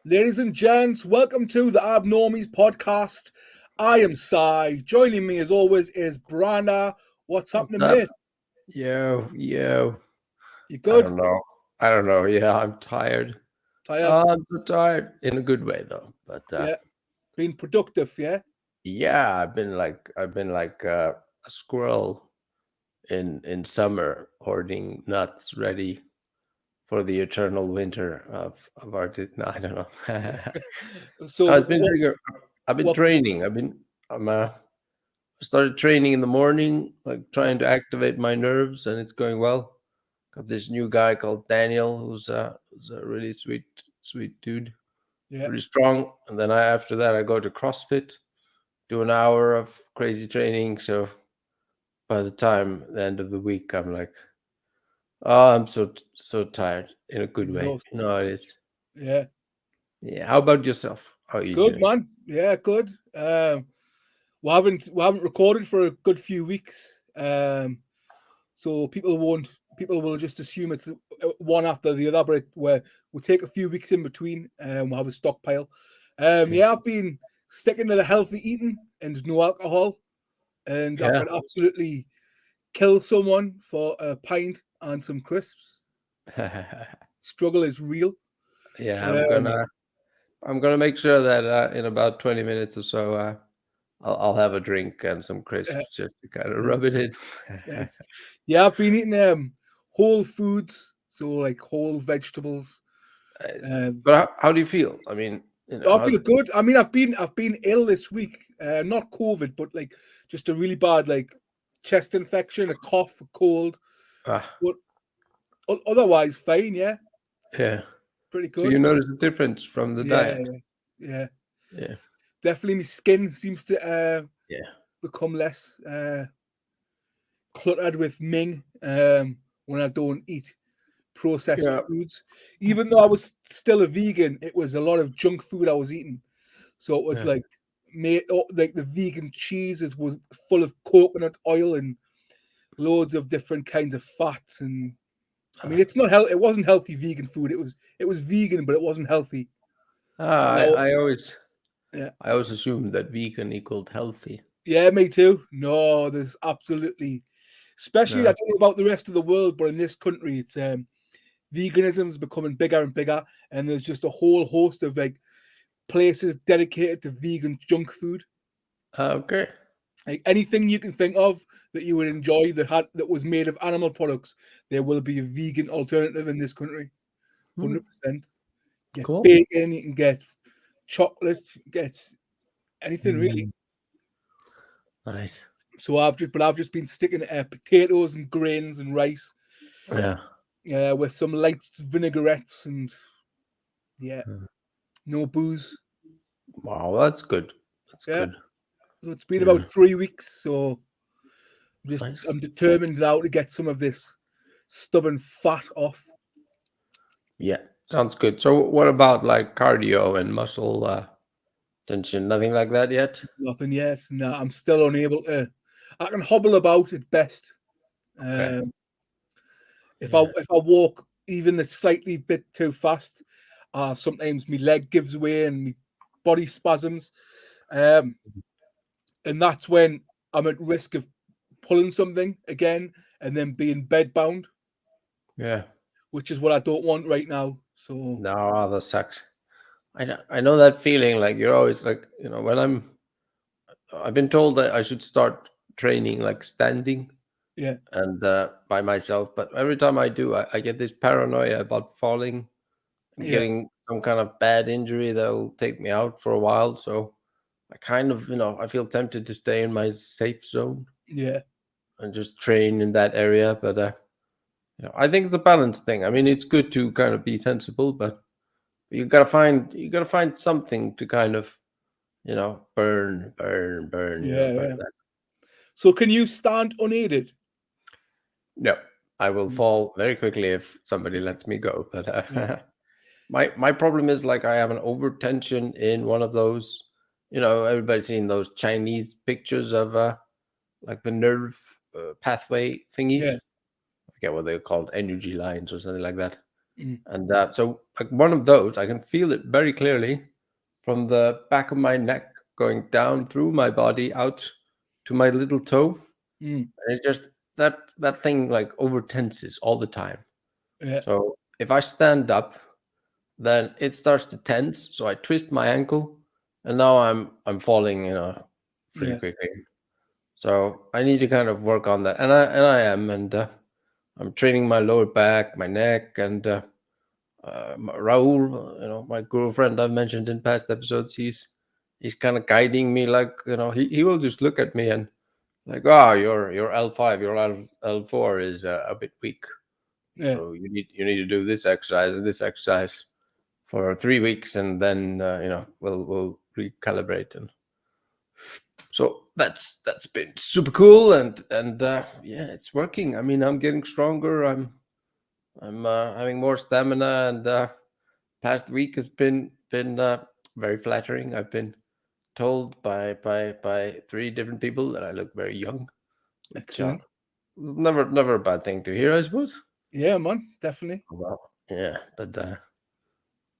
Ladies and gents, welcome to the Abnormies podcast. I am Sai. Joining me as always is Brandur. What's What's happening, up? mate? Yo. You I good? don't know. I don't know. Yeah, I'm tired. Tired? I'm so tired in a good way though. But Yeah. Being productive, yeah? yeah, I've been like a squirrel in summer, hoarding nuts, ready for the eternal winter of our. No, I don't know. No, So it's been pretty good. I've been what training. I started training in the morning, like yeah, trying to activate my nerves, and it's going well. Got this new guy called Daniel, who's a really sweet dude, yeah. pretty strong. And then after that, I go to CrossFit, do an hour of crazy training. So by the time the end of the week, I'm like, oh, I'm so tired in a good way. Exhausted. No, it is. Yeah. Yeah. How about yourself? How are you Good doing? man. Yeah, good. We haven't recorded for a good few weeks. So people will just assume it's one after the other, but we'll take a few weeks in between and we'll have a stockpile. Yeah, I've been sticking to the healthy eating and no alcohol, and I Yeah. could absolutely kill someone for a pint and some crisps. Struggle is real. Yeah. I'm Um, gonna I'm gonna make sure that in about 20 minutes or so, I'll have a drink and some uh, crisps just to kind of rub nice, it in. nice. Yeah, I've been eating whole foods, so like whole vegetables. Nice. Um, But how do you feel? I mean, I how, feel good. I mean, I've been ill this week. Not COVID, but like just a really bad like chest infection, a cough, a cold. ah, But otherwise, fine. Yeah, yeah. pretty So you good. notice the difference from the Yeah, diet? yeah. Yeah, Definitely, my skin seems to yeah, become less cluttered with Ming when I don't eat processed yeah. foods. Even though I was still a vegan, it was a lot of junk food I was eating. So it was Yeah. like made like the vegan cheeses was full of coconut oil and loads of different kinds of fats. And I mean, Ah, it's not healthy. It wasn't healthy vegan food. It was vegan, but it wasn't healthy. ah, No, I always yeah, I always assumed that vegan equaled healthy. yeah, me too. No, there's absolutely, especially I No. don't know about the rest of the world, but in this country, it's veganism is becoming bigger and bigger, and there's just a whole host of like places dedicated to vegan junk food. Okay. Like anything you can think of that you would enjoy that was made of animal products, there will be a vegan alternative in this country. Hmm, 100%. Get cool. bacon, you can get chocolate, you can get anything really. Mm, nice. So I've just been sticking potatoes and grains and rice, Yeah. with some light vinaigrettes and yeah, Mm. no booze. Wow, that's good. That's Yeah. good. So it's been Yeah. about 3 weeks. So I'm Nice. determined now to get some of this stubborn fat off. Yeah. Sounds good. So what about like cardio and muscle tension? Nothing like that yet? Nothing yet. No, I'm still unable to. I can hobble about at best. Okay. Um, Yeah. if I walk even the slightly bit too fast, sometimes my leg gives way and my body spasms, um, and that's when I'm at risk of pulling something again and then being bedbound, Yeah. which is what I don't want right now. So No, that sucks. I know that feeling. Like you're always like, when I've been told that I should start training like standing yeah, and by myself, but every time I do, I get this paranoia about falling and yeah, getting some kind of bad injury that will take me out for a while. So I kind of, I feel tempted to stay in my safe zone yeah, and just train in that area. But I think it's a balance thing. I mean, it's good to kind of be sensible, but you gotta find something to kind of burn, yeah, burn yeah. that. So can you stand unaided? No, I will Mm, fall very quickly if somebody lets me go. But yeah, my problem is like I have an overtension in one of those. Everybody's seen those Chinese pictures of like the nerve pathway thingies. yeah, I forget what they're called, energy lines or something like that. Mm. And so like one of those, I can feel it very clearly from the back of my neck going down through my body out to my little toe. Mm. And it's just that thing like over tenses all the time. Yeah. So if I stand up, then it starts to tense. So I twist my ankle, and now I'm falling, pretty Yeah. quickly. So I need to kind of work on that, and I am, and I'm training my lower back, my neck, and Raul, my girlfriend I've mentioned in past episodes, he's kind of guiding me, like he will just look at me and like, oh, your L5, your L4 is a bit weak, Yeah. so you need to do this exercise and this exercise for 3 weeks, and then we'll recalibrate. And so that's been super cool, and yeah, it's working. I mean, I'm getting stronger. I'm having more stamina, and past week has been very flattering. I've been told by 3 different people that I look very young, which Excellent. is never a bad thing to hear, I suppose. Yeah, man. Definitely. Well, yeah, but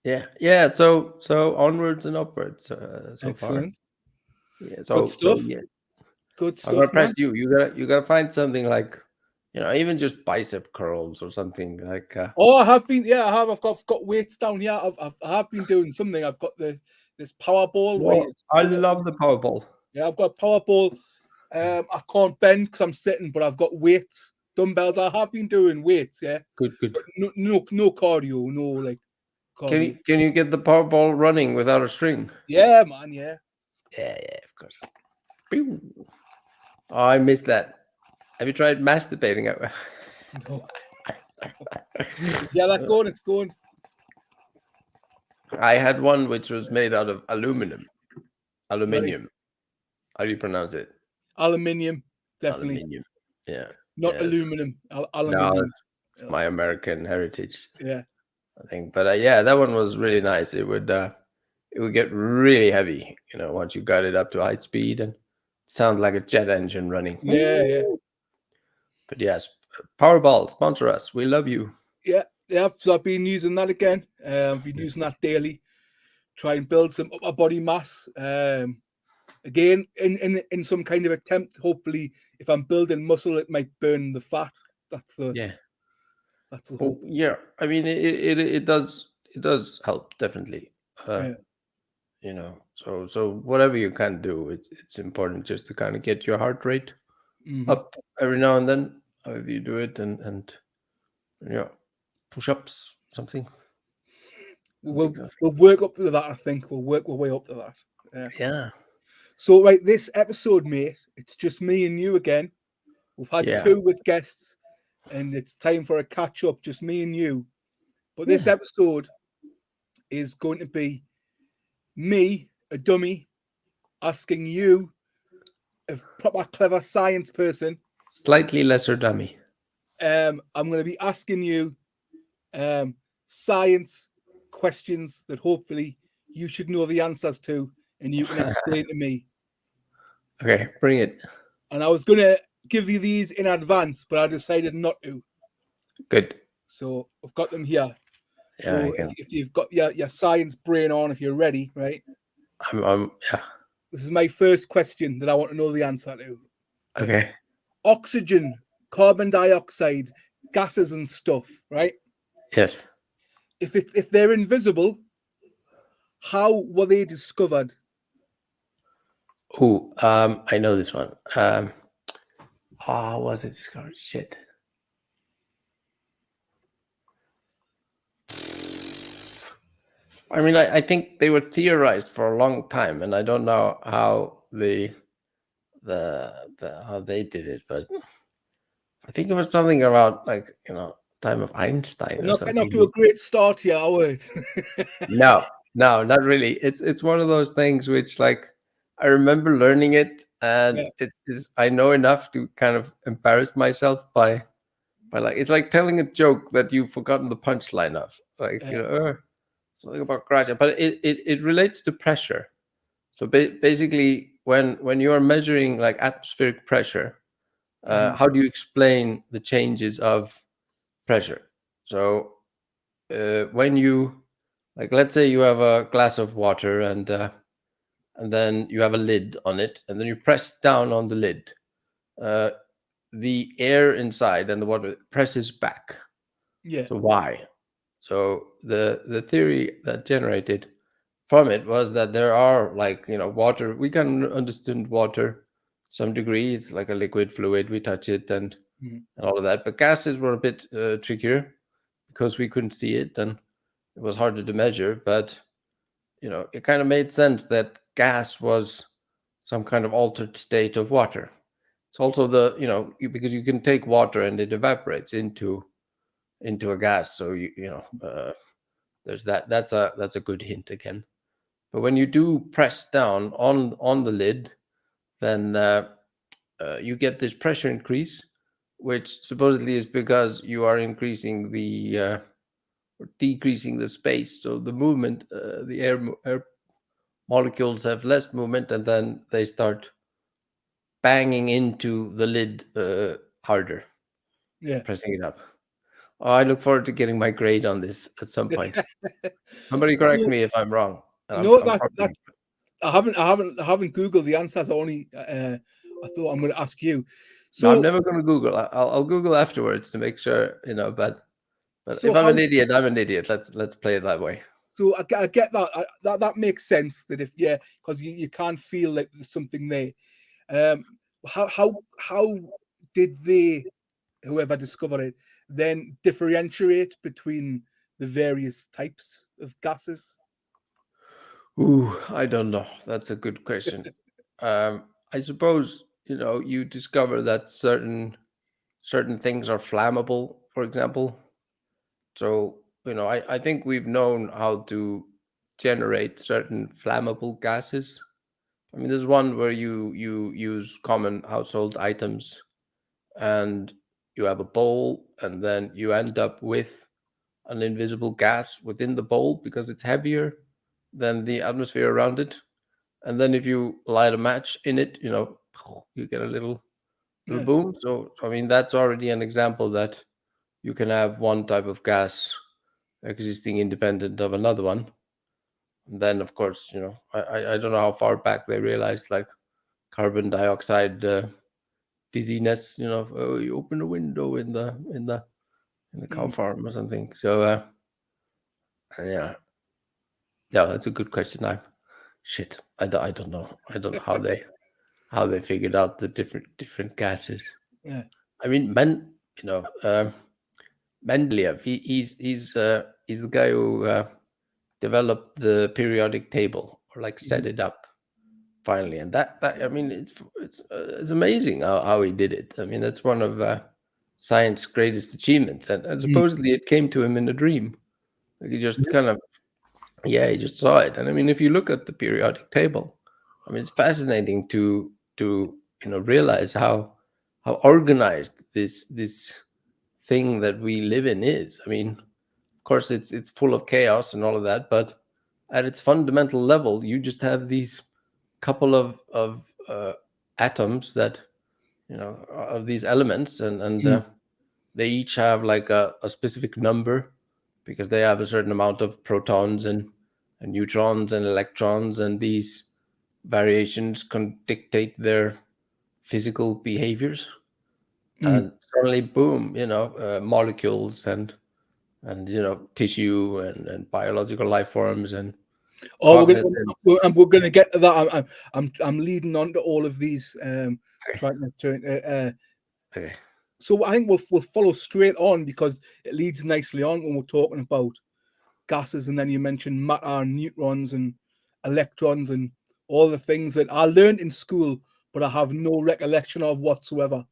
yeah. So onwards and upwards so far. Excellent. Yeah. Good So stuff. yeah, Good I'm gonna stuff, press man. you. You gotta find something like, even just bicep curls or something like. Oh, I have been. Yeah, I have. I've got weights down here. I have been doing something. I've got this Powerball where you Well, I spin it. love the Powerball. Yeah, I've got a Powerball. I can't bend because I'm sitting, but I've got weights, dumbbells. I have been doing weights. Yeah, Good. but no cardio, no like Can cardio. you can you get the Powerball running without a string? Yeah, man. Yeah. Yeah, of course. Pew. Oh, I missed that. Have you tried masturbating? No. Yeah, that's going. It's going. I had one which was made out of aluminum. Right. Aluminium. How do you pronounce it? Aluminium, definitely. Aluminium. Yeah. Not Yeah. aluminum. No, Aluminium. it's my American heritage, Yeah. I think. But yeah, that one was really nice. It would get really heavy, once you got it up to high speed and sound like a jet engine running. Yeah. Yeah. But yes, Powerball, sponsor us. We love you. Yeah. Yeah. So I've been using that again. I've been using that daily. Try and build some upper body mass. Again, in some kind of attempt. Hopefully, if I'm building muscle, it might burn the fat. That's the Yeah. hope. Yeah. I mean, it does help, definitely. Yeah. So whatever you can do, it's important just to kind of get your heart rate Mm-hmm. up every now and then. If you do it and push-ups, something. We'll work up to that. I think we'll work our way up to that. Yeah. Yeah. So right, this episode, mate, it's just me and you again. We've had Yeah. 2 with guests, and it's time for a catch up, just me and you. But this episode is going to be me, a dummy, asking you, a proper clever science person. Slightly lesser dummy. I'm going to be asking you science questions that hopefully you should know the answers to, and you can explain to me. Okay, bring it. And I was going to give you these in advance, but I decided not to. Good. So I've got them here. Yeah, I So can. if you've got your science brain on, if you're ready, right? Yeah. This is my first question that I want to know the answer to. Okay. Oxygen, carbon dioxide, gases and stuff, right? Yes. If they're invisible, how were they discovered? Oh, I know this one. Was it discovered? Shit. I mean, I think they were theorized for a long time, and I don't know how how they did it, but I think it was something around time of Einstein We're or not getting off something. to a great start here, are we? No, not really. It's one of those things which, like, I remember learning it, and Yeah. it's I know enough to kind of embarrass myself by like, it's like telling a joke that you've forgotten the punchline of, like, Yeah. something about gravity, but it relates to pressure. So basically, when you are measuring like atmospheric pressure, Mhm. how do you explain the changes of pressure? So when you, like, let's say you have a glass of water, and then you have a lid on it, and then you press down on the lid. Uh, the air inside and the water presses back. Yeah. So why? So the theory that generated from it was that there are, like, water. We can understand water some degree. It's like a liquid fluid. We touch it Mhm. and all of that. But gases were a bit trickier because we couldn't see it and it was harder to measure. But it kind of made sense that gas was some kind of altered state of water. It's also because you can take water and it evaporates into a gas. So there's that. That's a good hint again. But when you do press down on the lid, then you get this pressure increase, which supposedly is because you are increasing or decreasing the space. So the movement, the air molecules have less movement, and then they start banging into the lid harder, Yeah. pressing it up. Oh, I look forward to getting my grade on this at some point. Somebody correct So, me if I'm wrong. no, I'm that probably. that's I haven't Googled the answers. I thought I'm going to ask you. No, I'm So never going to Google. I'll Google afterwards to make sure, But so if I'm an how idiot, I'm an idiot. Let's play it that way. so I get that. That makes sense. That if yeah, because you can't feel like there's something there. Um, how did they, whoever discovered it, then differentiate between the various types of gases? Ooh, I don't know. That's a good question. I suppose you discover that certain things are flammable, for example. So I think we've known how to generate certain flammable gases. I mean, there's one where you use common household items and you have a bowl, and then you end up with an invisible gas within the bowl because it's heavier than the atmosphere around it. And then if you light a match in it, you get a little Yeah, boom. So I mean, that's already an example that you can have one type of gas existing independent of another one. And then, of course, I don't know how far back they realized, like, carbon dioxide dizziness. Oh, you open a window in the cow mm, farm or something. So yeah, yeah, that's a good question. Shit, I don't know. I don't know how they figured out the different gases. yeah. I mean, Mendeleev. He's the guy who developed the periodic table, or like set Mhm, it up finally. And that I mean, it's amazing how he did it. I mean, that's one of science's greatest achievements. And mhm, supposedly it came to him in a dream. Like, he just kind of, yeah, he just saw it. And I mean, if you look at the periodic table, I mean, it's fascinating to realize how organized this thing that we live in is. I mean, of course, it's full of chaos and all of that, but at its fundamental level, you just have these couple of atoms that of these elements, and mm, they each have like a specific number because they have a certain amount of protons and neutrons and electrons, and these variations can dictate their physical behaviors. mm. And suddenly, boom, molecules and tissue and biological life forms and Oh, cognizance. we're gonna get to that. I'm leading on to all of these. Okay, Trying to turn. okay, So I think we'll follow straight on because it leads nicely on when we're talking about gases, and then you mentioned matter and neutrons and electrons and all the things that I learned in school, but I have no recollection of whatsoever.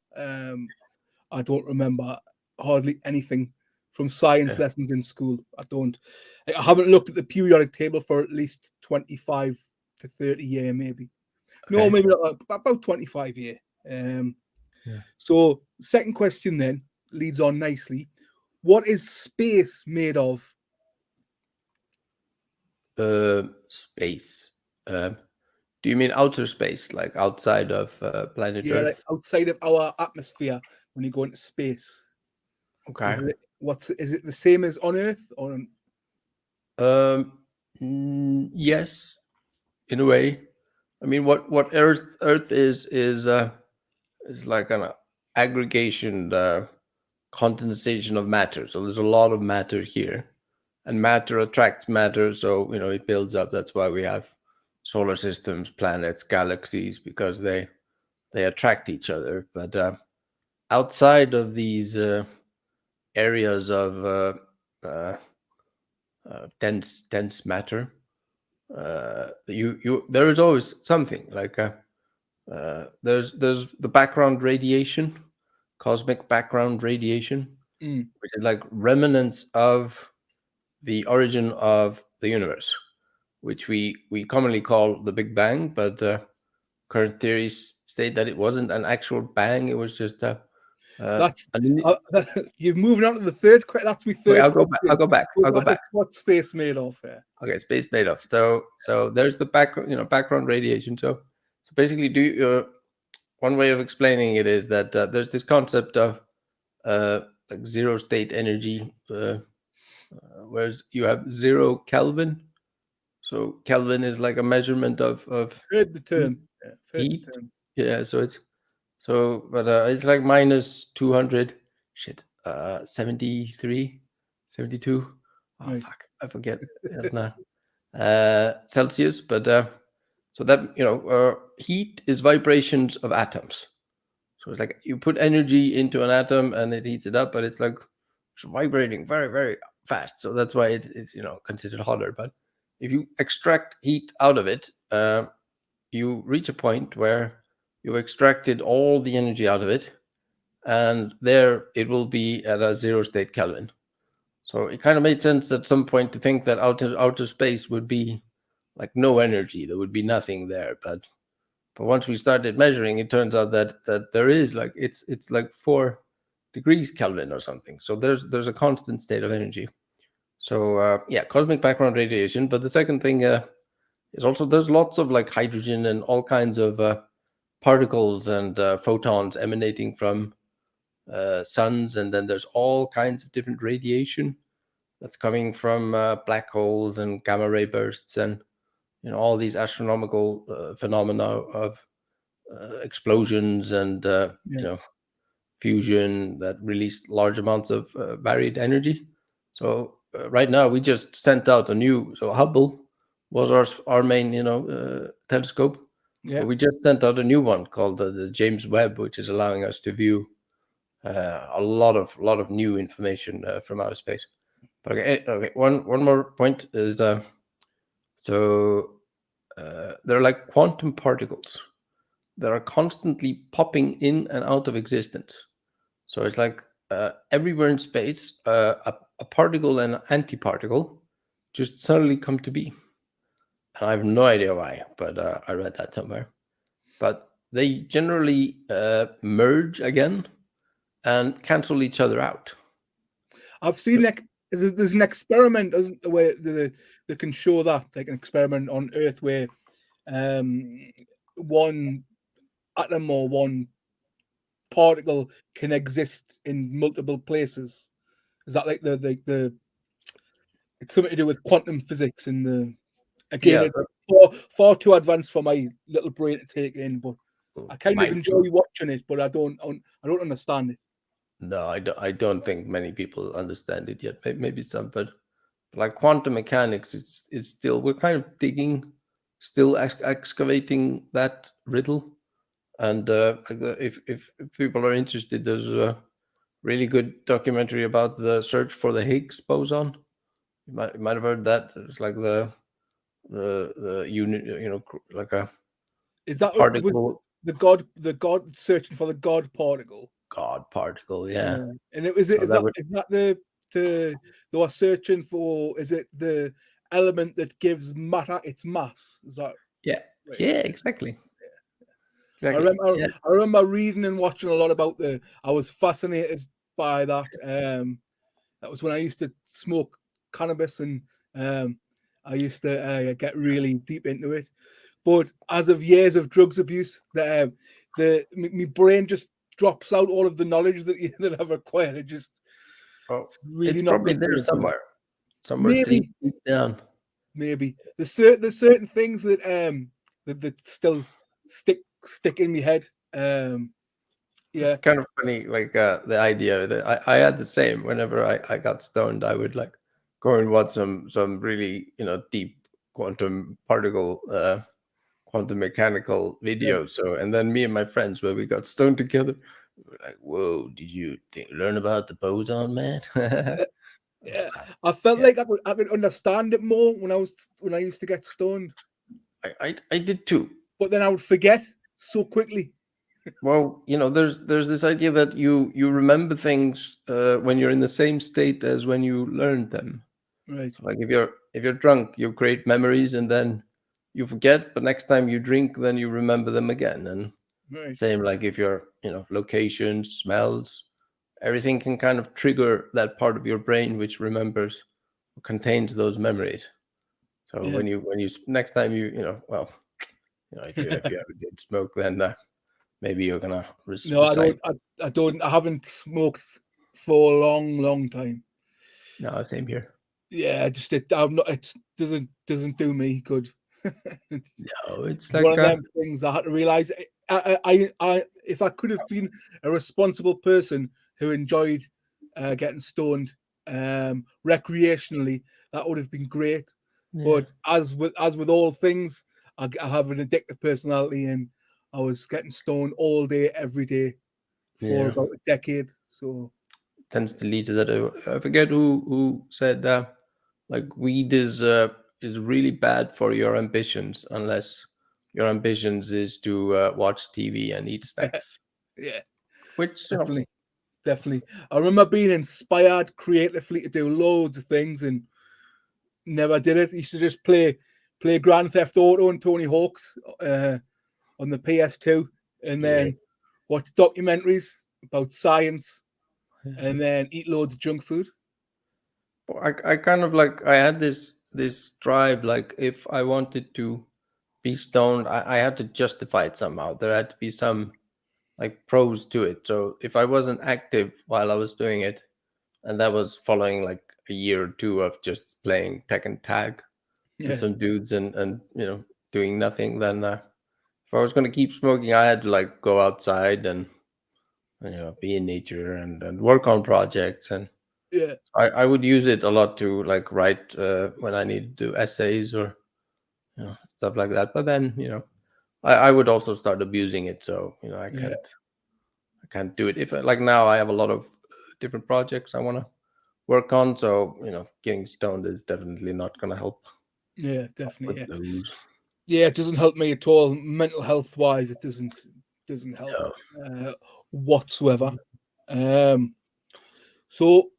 I don't remember hardly anything from science yeah, lessons in school. I haven't looked at the periodic table for at least 25 to 30 years, maybe. No, okay, maybe not, about 25 years. Um, yeah. so, second question then leads on nicely. What is space made of? Space. Do you mean outer space, like outside of planet Yeah, like Earth? outside of our atmosphere when you go into space. Okay. Is it the same as on Earth or? Yes, in a way. I mean, what Earth is like an aggregation, condensation of matter. So there's a lot of matter here, and matter attracts matter. So it builds up. That's why we have solar systems, planets, galaxies, because they attract each other. But outside of these areas of dense matter, there is always something like there's the background radiation, cosmic background radiation, which is like remnants of the origin of the universe, which we commonly call the Big Bang, but current theories state that it wasn't an actual bang; it was just you've moved on to the third question. That's my third. I'll go back. I'll go back. What's space made of? Yeah. Okay, space made of. So there's the background radiation. So basically, one way of explaining it is that there's this concept of like zero state energy, whereas you have 0 Kelvin. So Kelvin is like a measurement of Heard the term. heat. Yeah. But it's like minus 200. 73, 72. Oh Right. fuck, I forget. Celsius, but so that heat is vibrations of atoms. So it's like you put energy into an atom and it heats it up, but it's like it's vibrating very, very fast. So that's why it's considered hotter. But if you extract heat out of it, you reach a point where you extracted all the energy out of it, and there it will be at a 0 state Kelvin. So it kind of made sense at some point to think that outer space would be like no energy. There would be nothing there. But once we started measuring, it turns out that there is like it's like 4 degrees Kelvin or something. So there's a constant state of energy. So cosmic background radiation. But the second thing is also there's lots of like hydrogen and all kinds of particles and photons emanating from suns, and then there's all kinds of different radiation that's coming from black holes and gamma ray bursts and all these astronomical phenomena of explosions and fusion that release large amounts of varied energy. So right now we just sent out a new. So Hubble was our main telescope. Yeah. But we just sent out a new one called the James Webb, which is allowing us to view a lot of new information from outer space. But okay. One more point is they're like quantum particles that are constantly popping in and out of existence. So it's like everywhere in space, a particle and an antiparticle just suddenly come to be. And I have no idea why, but I read that somewhere. But they generally merge again and cancel each other out. I've seen there's an experiment, isn't there, where they can show that, like an experiment on Earth where one atom or one particle can exist in multiple places. Is that like the it's something to do with quantum physics and again it's far too advanced for my little brain to take in, but I kind of enjoy watching it, but I don't understand it. No, I don't think many people understand it yet. Maybe some, but like quantum mechanics, it's still, we're kind of digging, still excavating that riddle. And if people are interested, there's a really good documentary about the search for the Higgs boson. You might have heard that. It's like the unit, like a is that particle. The God searching for the God particle. God particle, yeah. And is that they were searching for? Is it the element that gives matter its mass? Is that? Yeah. Right? Yeah, exactly. I remember reading and watching a lot about I was fascinated by that. That was when I used to smoke cannabis, and I used to get really deep into it. But as of years of drugs abuse, my brain just drops out all of the knowledge that I've acquired. It just Oh, It's really it's not probably good for there your brain. somewhere Maybe, deep down. maybe there's certain things that still stick in my head. It's Yeah, kind of funny, like the idea that I had the same. Whenever I got stoned, I would like go and watch some really deep quantum particle, quantum mechanical yeah, videos. So and then me and my friends, where we got stoned together, we were like, "Whoa, did you learn about the boson, man?" I yeah. was like, I felt "Yeah, like I could understand it more when I used to get stoned, I did too." but then I would forget so quickly. Well, there's this idea that you remember things when you're in the same state as when you learned them. Right, So like if you're drunk, you create memories and then you forget, but next time you drink, then you remember them again. And right. same like if you're, locations, smells, everything can kind of trigger that part of your brain which remembers or contains those memories. So Yeah. when you next time well, if you ever did smoke, then maybe you're gonna No, I recite. don't. I don't. I haven't smoked for a long, long time. No, same here. Yeah, just it. I'm not. It doesn't do me good. It's No, it's one like of them things I had to realize. If I could have been a responsible person who enjoyed getting stoned recreationally, that would have been great. yeah, But as with all things, I have an addictive personality, and I was getting stoned all day, every day for yeah. about a decade. So Tends to lead to that. I forget who said like weed is really bad for your ambitions unless your ambitions is to watch TV and eat snacks. yeah, Which definitely, definitely. I remember being inspired creatively to do loads of things and never did it. Used to just play Grand Theft Auto and Tony Hawk's on the PS2, and yeah. then watch documentaries about science, Yeah. and then eat loads of junk food. Well, I kind of like I had this drive, like if I wanted to be stoned, I had to justify it somehow. There had to be some like pros to it. So if I wasn't active while I was doing it, and that was following like a year or two of just playing Tekken Tag with Yeah, some dudes and doing nothing, then if I was going to keep smoking, I had to like go outside and be in nature and work on projects. And yeah, I would use it a lot to like write when I need to do essays or stuff like that. But then I would also start abusing it, so I yeah, can't do it. If like now I have a lot of different projects I want to work on, so getting stoned is definitely not going to help yeah, definitely. with Yeah, those. yeah. It doesn't help me at all, mental health wise. It doesn't help No. uh, whatsoever. Um, so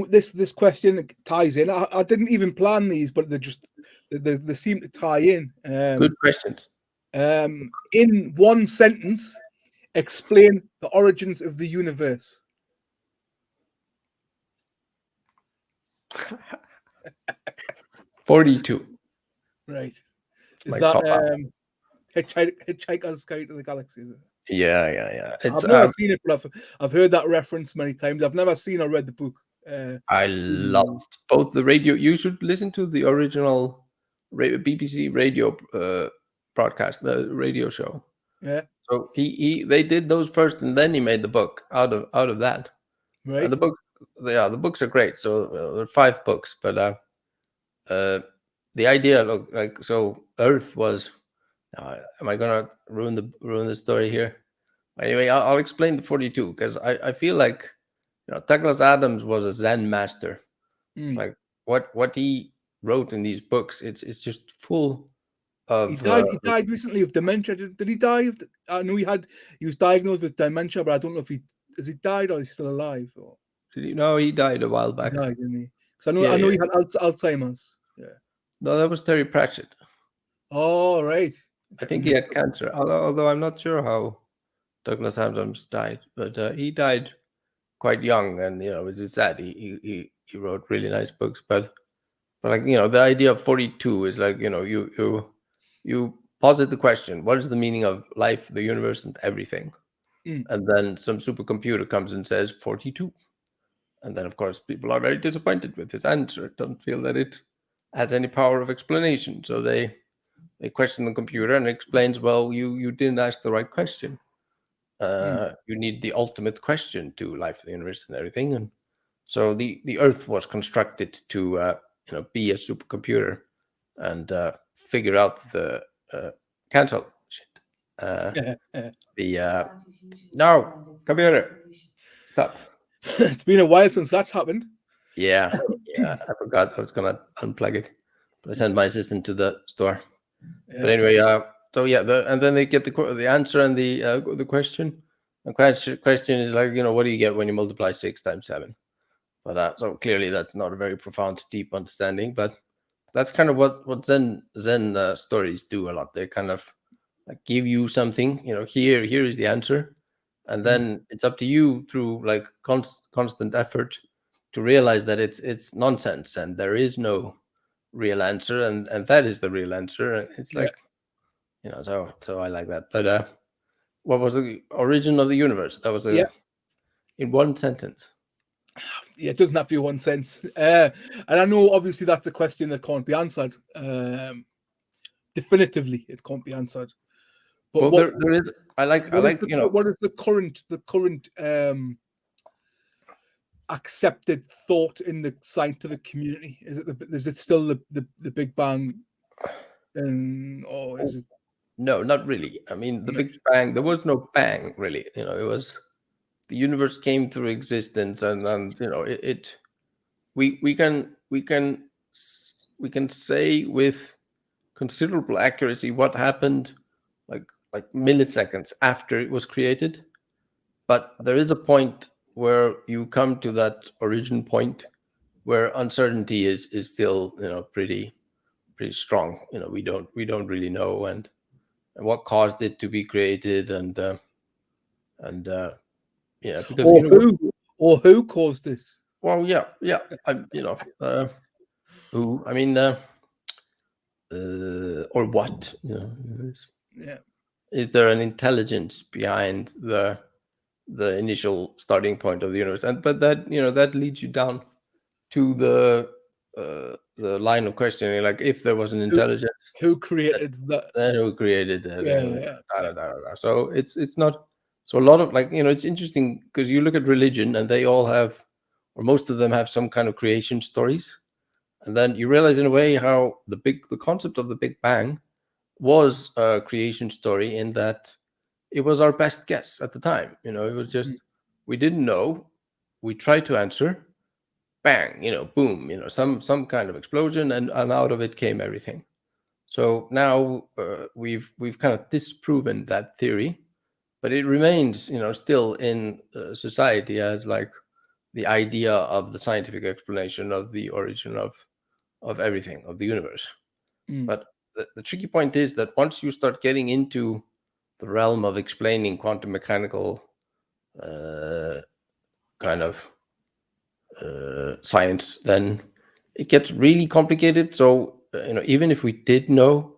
this question ties in. I didn't even plan these, but they seem to tie in. Good questions. In one sentence, explain the origins of the universe. 42. Right? It's Is my that cop out. Hitchhiker's Guide to the Galaxy? Is it? Yeah, yeah, yeah. It's I've never seen it, but I've heard that reference many times. I've never seen or read the book. I loved both the radio. You should listen to the original BBC radio broadcast, the radio show. Yeah, So they did those first, and then he made the book out of that. And right. the books are great. So there are 5 books, but uh, the idea, look, like, so Earth was. Am I gonna ruin the story here? Anyway, I'll explain the 42 because I feel like Douglas Adams was a Zen master. It's Mm. like what he wrote in these books. It's just full He of. died. He died recently of dementia. Did he die of? I know he was diagnosed with dementia, but I don't know if he has he died or he's still alive. Or He died a while he back. died, didn't he? Because Yeah, I know yeah. he had Alzheimer's. Yeah. No, that was Terry Pratchett. Oh, right. I Getting think he mixed had up. cancer. Although I'm not sure how Douglas Adams died, but he died quite young, and it's sad. He wrote really nice books, but like the idea of 42 is like you posit the question, what is the meaning of life, the universe, and everything, Mm. and then some supercomputer comes and says 42, And then, of course, people are very disappointed with his answer, don't feel that it has any power of explanation. So they question the computer, and it explains, well, you didn't ask the right question. You need the ultimate question to life, the universe, and everything. And so the Earth was constructed to be a supercomputer and figure out the cancel shit. The no computer, stop. It's been a while since that's happened. Yeah, I forgot I was gonna unplug it, but I sent my assistant to the store. But anyway, so yeah, and then they get the answer and the question. The question is like, what do you get when you multiply 6 times 7? But so clearly that's not a very profound, deep understanding. But that's kind of what Zen stories do a lot. They kind of like give you something. Here is the answer, and then it's up to you through like constant effort to realize that it's nonsense and there is no real answer, and that is the real answer. And it's like, so I like that. But what was the origin of the universe? That was in one sentence. Yeah, it doesn't have to be one sense. And I know obviously that's a question that can't be answered. Definitively, it can't be answered. But well, there is. I like what is the current accepted thought in the scientific community? Is it still the Big Bang? Or is it? No, not really. I mean, the Big Bang. There was no bang, really. It was the universe came through existence, and we can say with considerable accuracy what happened, like milliseconds after it was created. But there is a point where you come to that origin point where uncertainty is still pretty strong. We don't really know and what caused it to be created and yeah, because who caused it? Well, yeah, who? I mean, or what? Yeah. Is there an intelligence behind the initial starting point of the universe? But that that leads you down to the line of questioning, like if there was an intelligence, who created that? Then who created that? Yeah. So it's not. So a lot of it's interesting because you look at religion and they all have, or most of them have some kind of creation stories, and then you realize in a way how the concept of the Big Bang was a creation story in that it was our best guess at the time. It was just we didn't know, we tried to answer, bang, boom, some kind of explosion, and out of it came everything. So now we've kind of disproven that theory, but it remains still in society as like the idea of the scientific explanation of the origin of everything, of the universe. But the tricky point is that once you start getting into the realm of explaining quantum mechanical kind of science, then it gets really complicated. So even if we did know,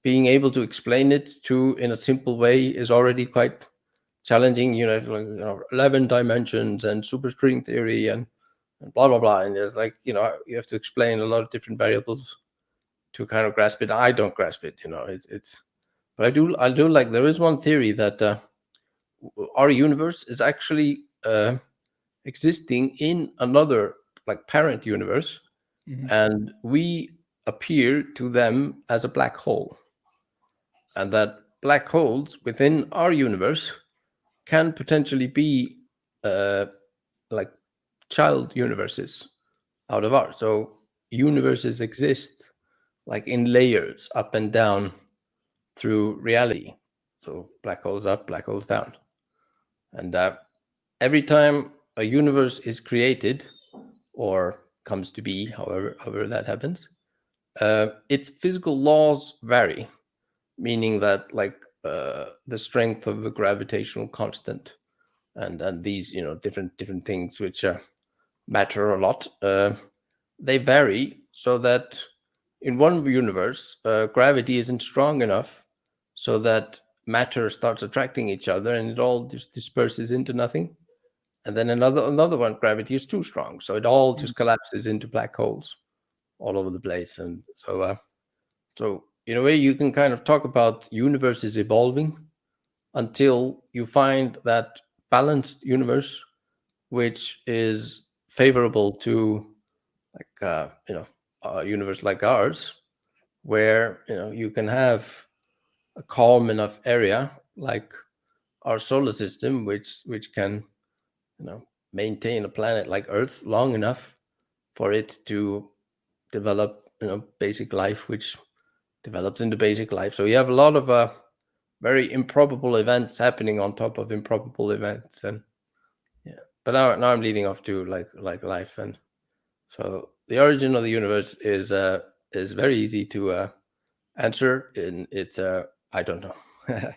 being able to explain it in a simple way is already quite challenging. 11 dimensions and superstring theory and blah blah blah, and there's like you have to explain a lot of different variables to kind of grasp it. I don't grasp it. It's but I do like, there is one theory that our universe is actually existing in another like parent universe, and we appear to them as a black hole, and that black holes within our universe can potentially be like child universes out of ours. So universes exist like in layers up and down through reality. So black holes up, black holes down. And every time a universe is created or comes to be, however that happens, its physical laws vary, meaning that like the strength of the gravitational constant and these different things which matter a lot, they vary, so that in one universe gravity isn't strong enough so that matter starts attracting each other and it all just disperses into nothing. and then another one, gravity is too strong, so it all just collapses into black holes all over the place. And so in a way, you can kind of talk about universes evolving until you find that balanced universe, which is favorable to like a universe like ours, where you can have a calm enough area like our solar system, which can maintain a planet like Earth long enough for it to develop basic life, which develops into basic life. So you have a lot of very improbable events happening on top of improbable events. And yeah, but now I'm leading off to like life. And so the origin of the universe is very easy to answer. In it's I don't know.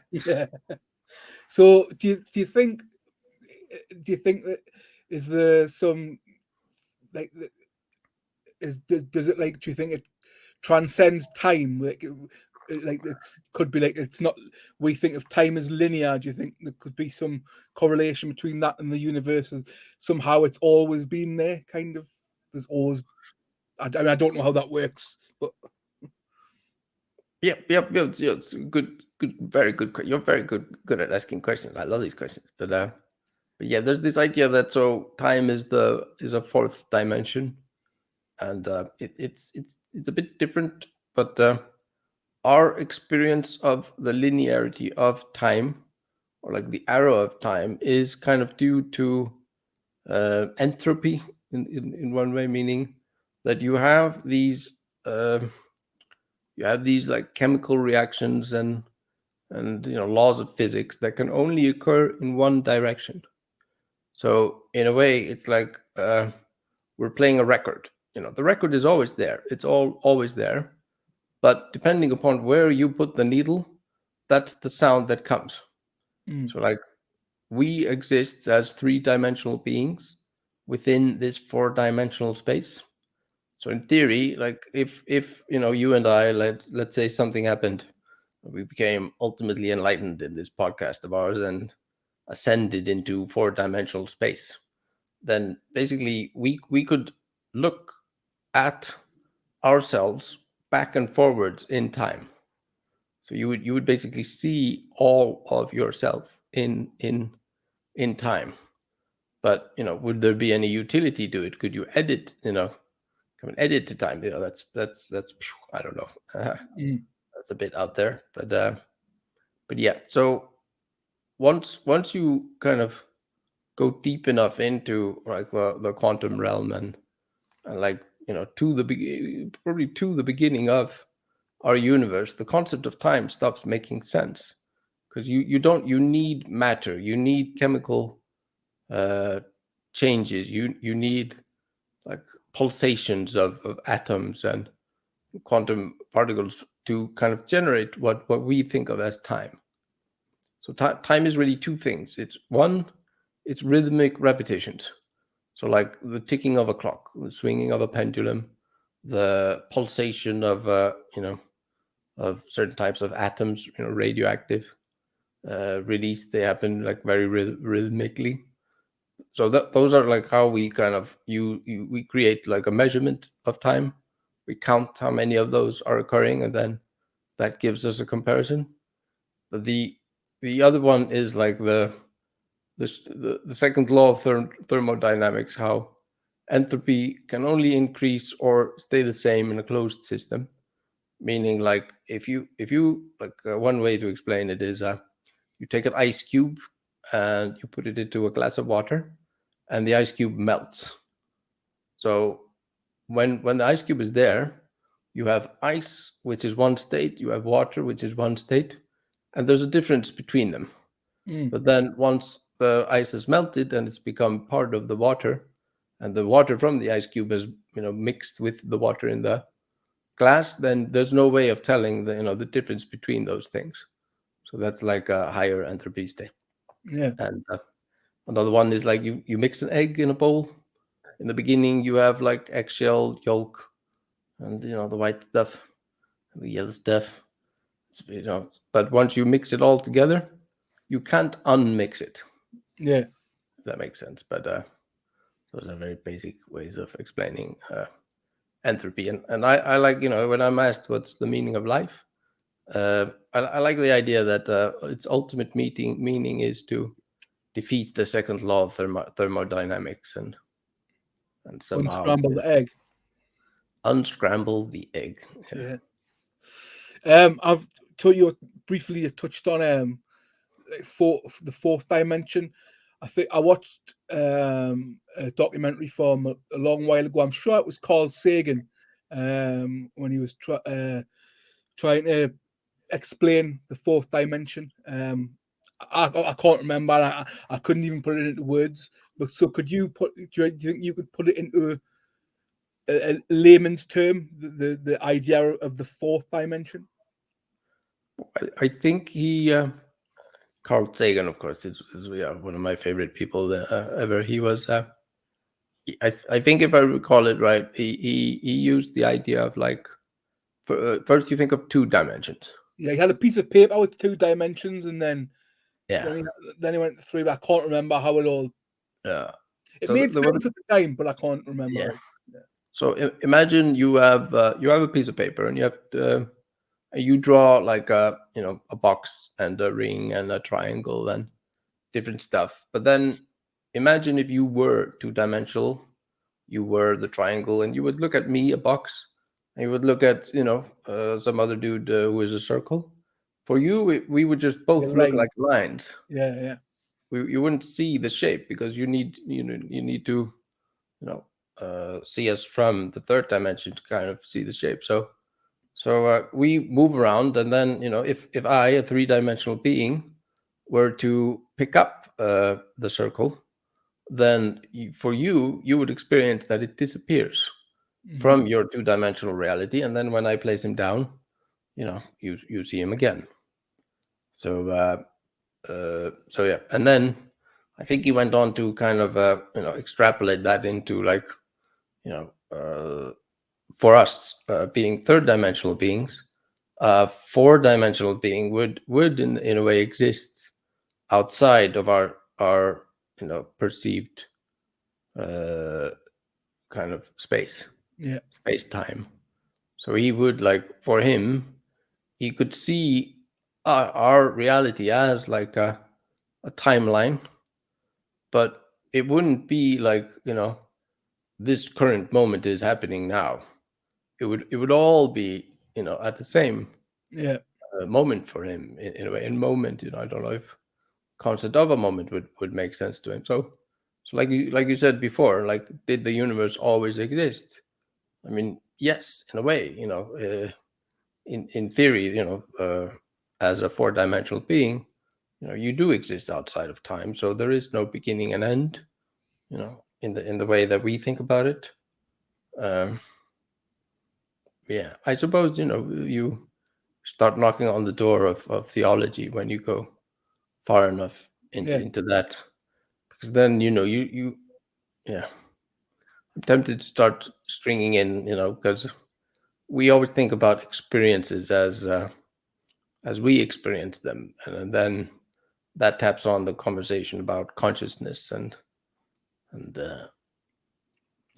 Yeah. So do you think that is there some like does it like, do you think it transcends time, like it could be like, it's not, we think of time as linear? Do you think there could be some correlation between that and the universe, and somehow it's always been there, kind of? There's always, I mean, I don't know how that works, but Yep. It's good, very good. You're very good at asking questions. I love these questions. But yeah, there's this idea that so time is a fourth dimension, and it's a bit different. But our experience of the linearity of time, or like the arrow of time, is kind of due to entropy in one way, meaning that you have these like chemical reactions and laws of physics that can only occur in one direction. So in a way, it's like we're playing a record. The record is always there. It's always there, but depending upon where you put the needle, that's the sound that comes. So like we exist as three-dimensional beings within this four-dimensional space. So in theory, like if you and I, let's say something happened, we became ultimately enlightened in this podcast of ours and ascended into four-dimensional space, then basically we could look at ourselves back and forwards in time. So you would basically see all of yourself in time. But would there be any utility to it? Could you edit? Come and edit to time? That's I don't know. That's a bit out there. But yeah. So once you kind of go deep enough into like the quantum realm and like probably to the beginning of our universe, the concept of time stops making sense, because you need matter, you need chemical changes, you need like pulsations of atoms and quantum particles to kind of generate what we think of as time. So time is really two things. It's rhythmic repetitions. So like the ticking of a clock, the swinging of a pendulum, the pulsation of of certain types of atoms, radioactive release. They happen like very rhythmically. So those are like how we kind of we create like a measurement of time. We count how many of those are occurring, and then that gives us a comparison. But the other one is like the second law of thermodynamics, how entropy can only increase or stay the same in a closed system. Meaning, like if you like one way to explain it is you take an ice cube and you put it into a glass of water, and the ice cube melts. So when the ice cube is there, you have ice, which is one state, you have water, which is one state, and there's a difference between them. But then once the ice is melted and it's become part of the water, and the water from the ice cube is mixed with the water in the glass, then there's no way of telling the difference between those things. So that's like a higher entropy state. yeah. And another one is like you mix an egg in a bowl. In the beginning, you have like eggshell, yolk, and the white stuff, and the yellow stuff. But once you mix it all together, you can't unmix it. Yeah. if that makes sense. But those are very basic ways of explaining entropy. And I like, when I'm asked what's the meaning of life, I like the idea that its ultimate meaning is to defeat the second law of thermodynamics and somehow Unscramble the egg. unscramble the egg. Yeah. I've told you briefly. You touched on the fourth dimension. I think I watched a documentary from a long while ago. I'm sure it was Carl Sagan, when he was trying to explain the fourth dimension. I can't remember. I couldn't even put it into words. But so, could you put? Do you think you could put it into a layman's term? The idea of the fourth dimension. I think he, Carl Sagan, of course, is one of my favorite people ever. He was, I think if I recall it right, he used the idea of like, first you think of two dimensions. Yeah, he had a piece of paper with two dimensions, and then Yeah. then he went to three. But I can't remember how it all. Yeah. It So made sense at the time, but I can't remember. Yeah. It. Yeah. So imagine you have a piece of paper and you have you draw like a box and a ring and a triangle and different stuff. But then imagine if you were two-dimensional, you were the triangle, and you would look at me, a box, and you would look at some other dude who is a circle. For you, we would just both look like lines. Yeah. You wouldn't see the shape because you need to see us from the third dimension to kind of see the shape. So we move around, and then if I, a three-dimensional being, were to pick up the circle, then for you would experience that it disappears from your two-dimensional reality, and then when I place him down, you see him again. So yeah, and then I think he went on to kind of extrapolate that into like for us being third-dimensional beings, four-dimensional being would in a way exist outside of our perceived kind of space time. So he would, like, for him, he could see our reality as like a timeline, but it wouldn't be like this current moment is happening now. It would all be at the same moment for him in a way. In moment, I don't know if concept of a moment would make sense to him. So like you said before, like, did the universe always exist? I mean, yes, in a way. In theory, as a four-dimensional being, you do exist outside of time. So there is no beginning and end. In the way that we think about it. Yeah, I suppose you start knocking on the door of theology when you go far enough into that, because then you yeah, I'm tempted to start stringing in, because we always think about experiences as we experience them, and then that taps on the conversation about consciousness and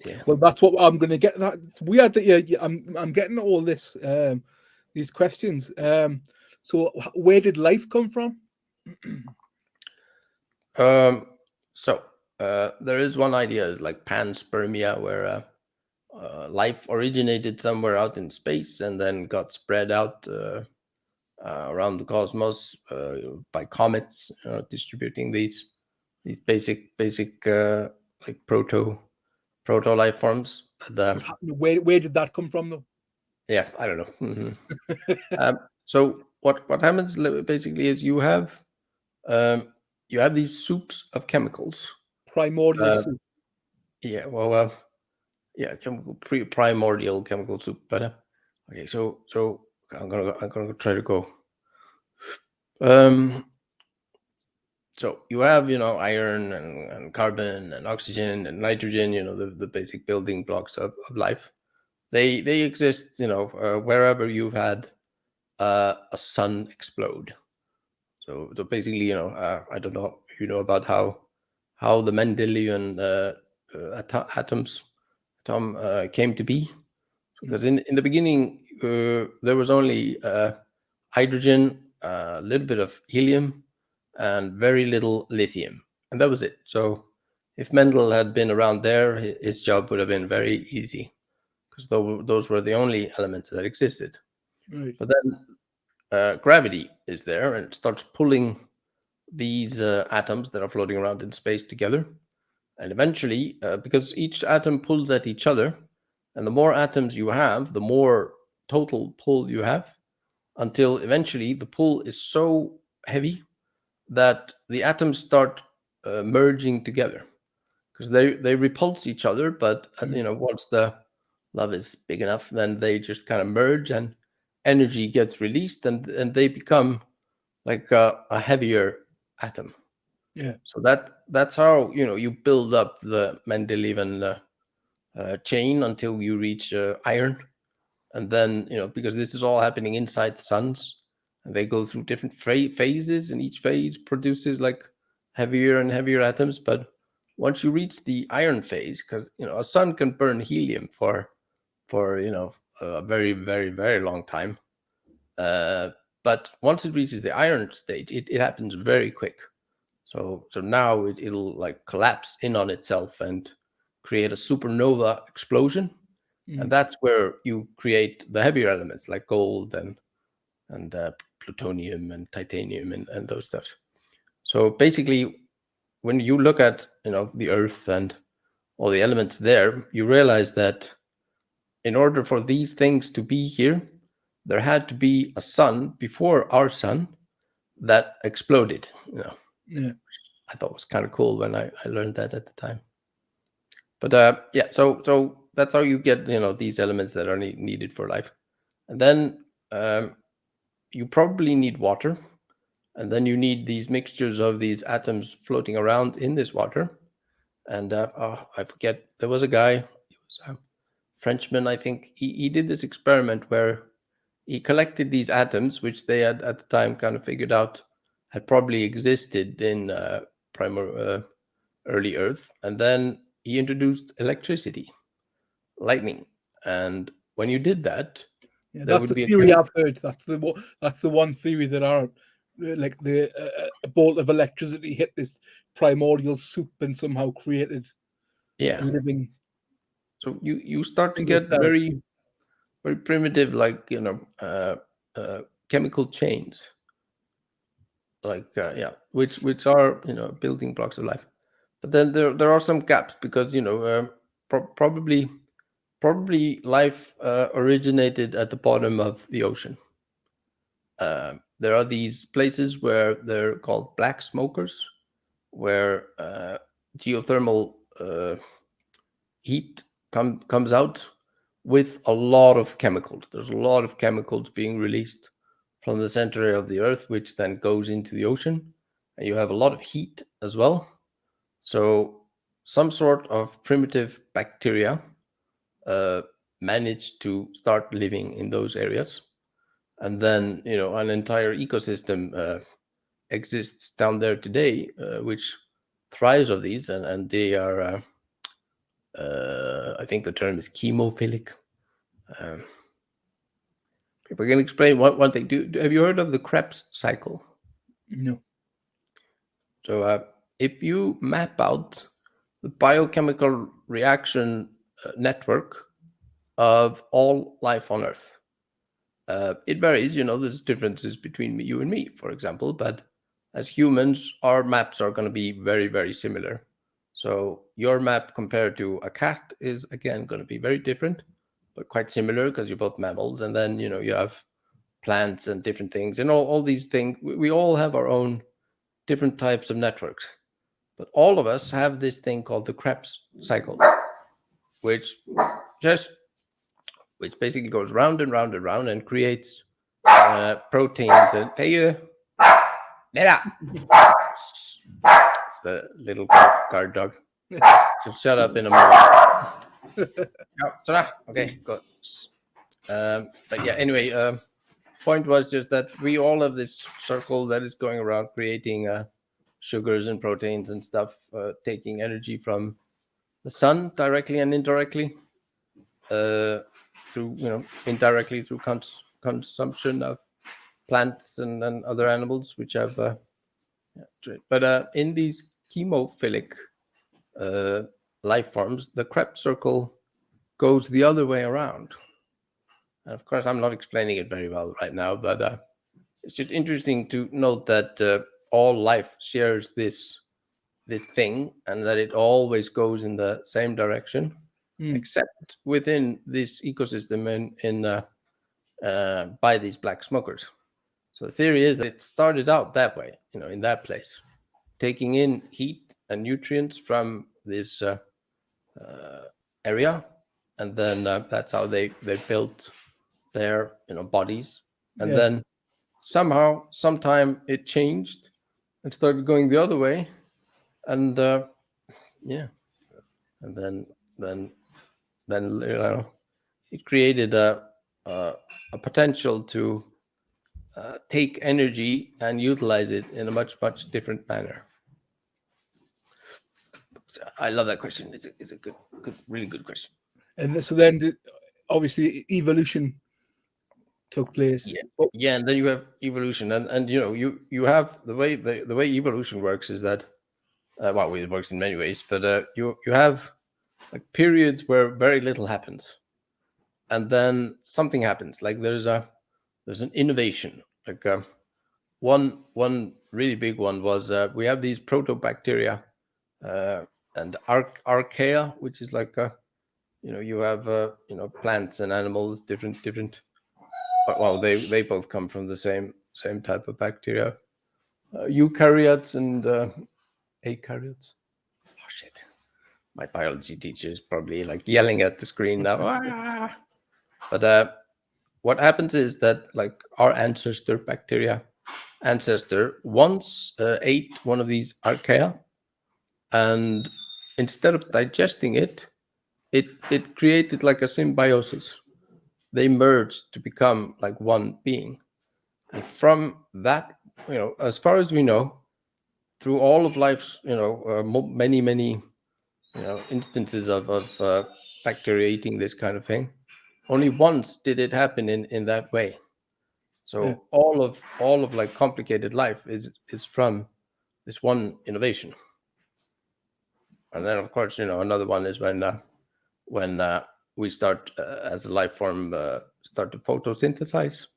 yeah. Well, that's what I'm going to get. That weird that I'm getting all this these questions. So where did life come from? So there is one idea, like panspermia, where life originated somewhere out in space and then got spread out around the cosmos by comets, distributing these basic like proto life forms. But, where did that come from, though? Yeah, I don't know. So what happens basically is you have these soups of chemicals. Primordial soup. Yeah, well, yeah, primordial chemical soup. But okay, so I'm gonna try to go. So you have iron and carbon and oxygen and nitrogen. The basic building blocks of life. They exist. Wherever you've had a sun explode. So basically, I don't know if you know about how how the Mendelian atom came to be. Because in the beginning, there was only hydrogen, a little bit of helium, and very little lithium. And that was it. So if Mendel had been around there, his job would have been very easy, because those were the only elements that existed. Right. But then gravity is there and starts pulling these atoms that are floating around in space together. And eventually, because each atom pulls at each other, and the more atoms you have, the more total pull you have, until eventually the pull is so heavy that the atoms start merging together, because they repulse each other, but once the love is big enough, then they just kind of merge and energy gets released, and they become like a heavier atom. Yeah. So that's how you build up the Mendeleev chain until you reach iron, and then because this is all happening inside suns, and they go through different phases, and each phase produces like heavier and heavier atoms. But once you reach the iron phase, because a sun can burn helium for a very, very, very long time, but once it reaches the iron stage, it happens very quick. So now it'll like collapse in on itself and create a supernova explosion, and that's where you create the heavier elements like gold and plutonium and titanium and those stuff. So basically, when you look at the Earth and all the elements there, you realize that in order for these things to be here, there had to be a sun before our sun that exploded. Yeah. I thought was kind of cool when I learned that at the time. But yeah, so that's how you get these elements that are needed for life. And then you probably need water, and then you need these mixtures of these atoms floating around in this water. And I forget, there was a guy, he was a Frenchman, I think. He did this experiment where he collected these atoms, which they had at the time kind of figured out had probably existed in early Earth, and then he introduced electricity, lightning, and when you did that, Yeah, there that's would the be a theory I've heard. That's the one theory that like the a bolt of electricity hit this primordial soup and somehow created yeah. a living So you start to single get cell. very, very primitive, like chemical chains, like yeah, which are building blocks of life. But then there are some gaps, because probably life originated at the bottom of the ocean. There are these places where they're called black smokers, where geothermal heat comes out with a lot of chemicals. There's a lot of chemicals being released from the center of the Earth, which then goes into the ocean, and you have a lot of heat as well. So some sort of primitive bacteria managed to start living in those areas, and then an entire ecosystem exists down there today, which thrives of these, and they are I think the term is chemophilic. If I can explain one thing, have you heard of the Krebs cycle? No. So if you map out the biochemical reaction network of all life on Earth, it varies. There's differences between you and me, for example, but as humans, our maps are going to be very, very similar. So your map compared to a cat is, again, going to be very different, but quite similar, because you're both mammals. And then, you have plants and different things, and all these things. We all have our own different types of networks, but all of us have this thing called the Krebs cycle, which basically goes round and round and round and creates proteins. And hey, Nera, it's the little guard dog. So shut up in a moment. Okay, good. But yeah, anyway, point was just that we all have this circle that is going around creating sugars and proteins and stuff, taking energy from the sun directly and indirectly, through indirectly through consumption of plants and other animals which have but in these chemophilic life forms, the Krebs circle goes the other way around. And of course, I'm not explaining it very well right now, but it's just interesting to note that all life shares this thing, and that it always goes in the same direction, except within this ecosystem in by these black smokers. So the theory is that it started out that way, in that place, taking in heat and nutrients from this area, and then that's how they built their bodies, and then sometime it changed and started going the other way, and and then it created a potential to take energy and utilize it in a much different manner. So I love that question. It's a good, really good question. And so then, obviously, evolution took place. Yeah, and then you have evolution, and you have the way evolution works is that well, it works in many ways, but you have like periods where very little happens, and then something happens. Like there's an innovation. Like one really big one was we have these protobacteria and archaea, which is like you have plants and animals, different. Well, they both come from the same type of bacteria. Eukaryotes and eukaryotes. Oh shit! My biology teacher is probably like yelling at the screen now. Ah! But what happens is that like our ancestor once ate one of these archaea, and instead of digesting it, it created like a symbiosis. They merged to become like one being, and from that, as far as we know, through all of life's many instances of bacteria eating this kind of thing, only once did it happen in that way. So all of like complicated life is from this one innovation. And then of course another one is when we start as a life form start to photosynthesize,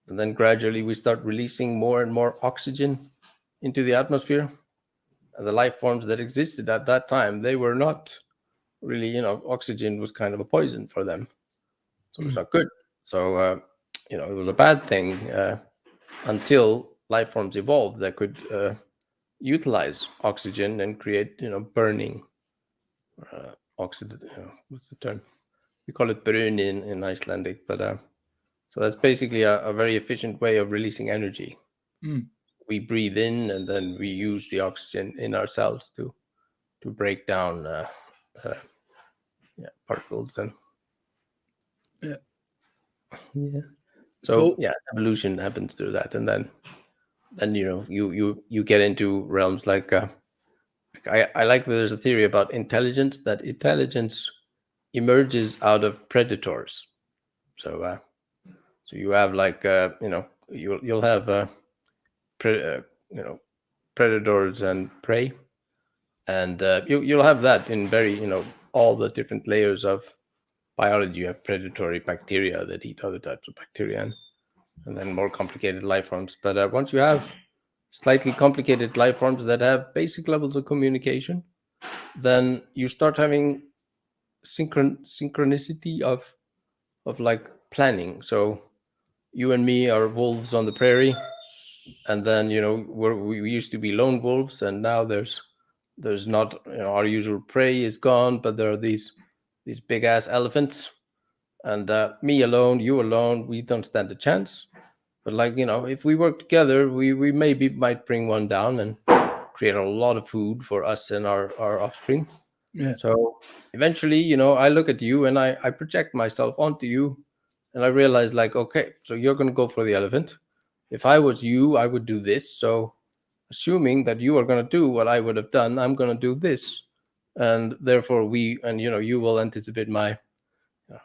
and then gradually we start releasing more and more oxygen into the atmosphere. And the life forms that existed at that time, they were not really, oxygen was kind of a poison for them, so it's not good. So it was a bad thing until life forms evolved that could utilize oxygen and create burning oxygen. What's the term? We call it brun in Icelandic, but so that's basically a very efficient way of releasing energy. We breathe in, and then we use the oxygen in ourselves to break down particles and So evolution happens through that, and then you get into realms like I like that there's a theory about intelligence, that intelligence emerges out of predators. So you have like you'll have predators and prey, and you'll have that in very all the different layers of biology. You have predatory bacteria that eat other types of bacteria, and then more complicated life forms. But once you have slightly complicated life forms that have basic levels of communication, then you start having synchronicity of like planning. So you and me are wolves on the prairie, and then we used to be lone wolves, and now there's not our usual prey is gone, but there are these big ass elephants, and me alone, you alone, we don't stand a chance. But like if we work together, we maybe might bring one down and create a lot of food for us and our offspring. So eventually, I look at you and I project myself onto you, and I realize like, okay, so you're going to go for the elephant. If I was you, I would do this. So assuming that you are going to do what I would have done. I'm going to do this, and therefore you will anticipate my.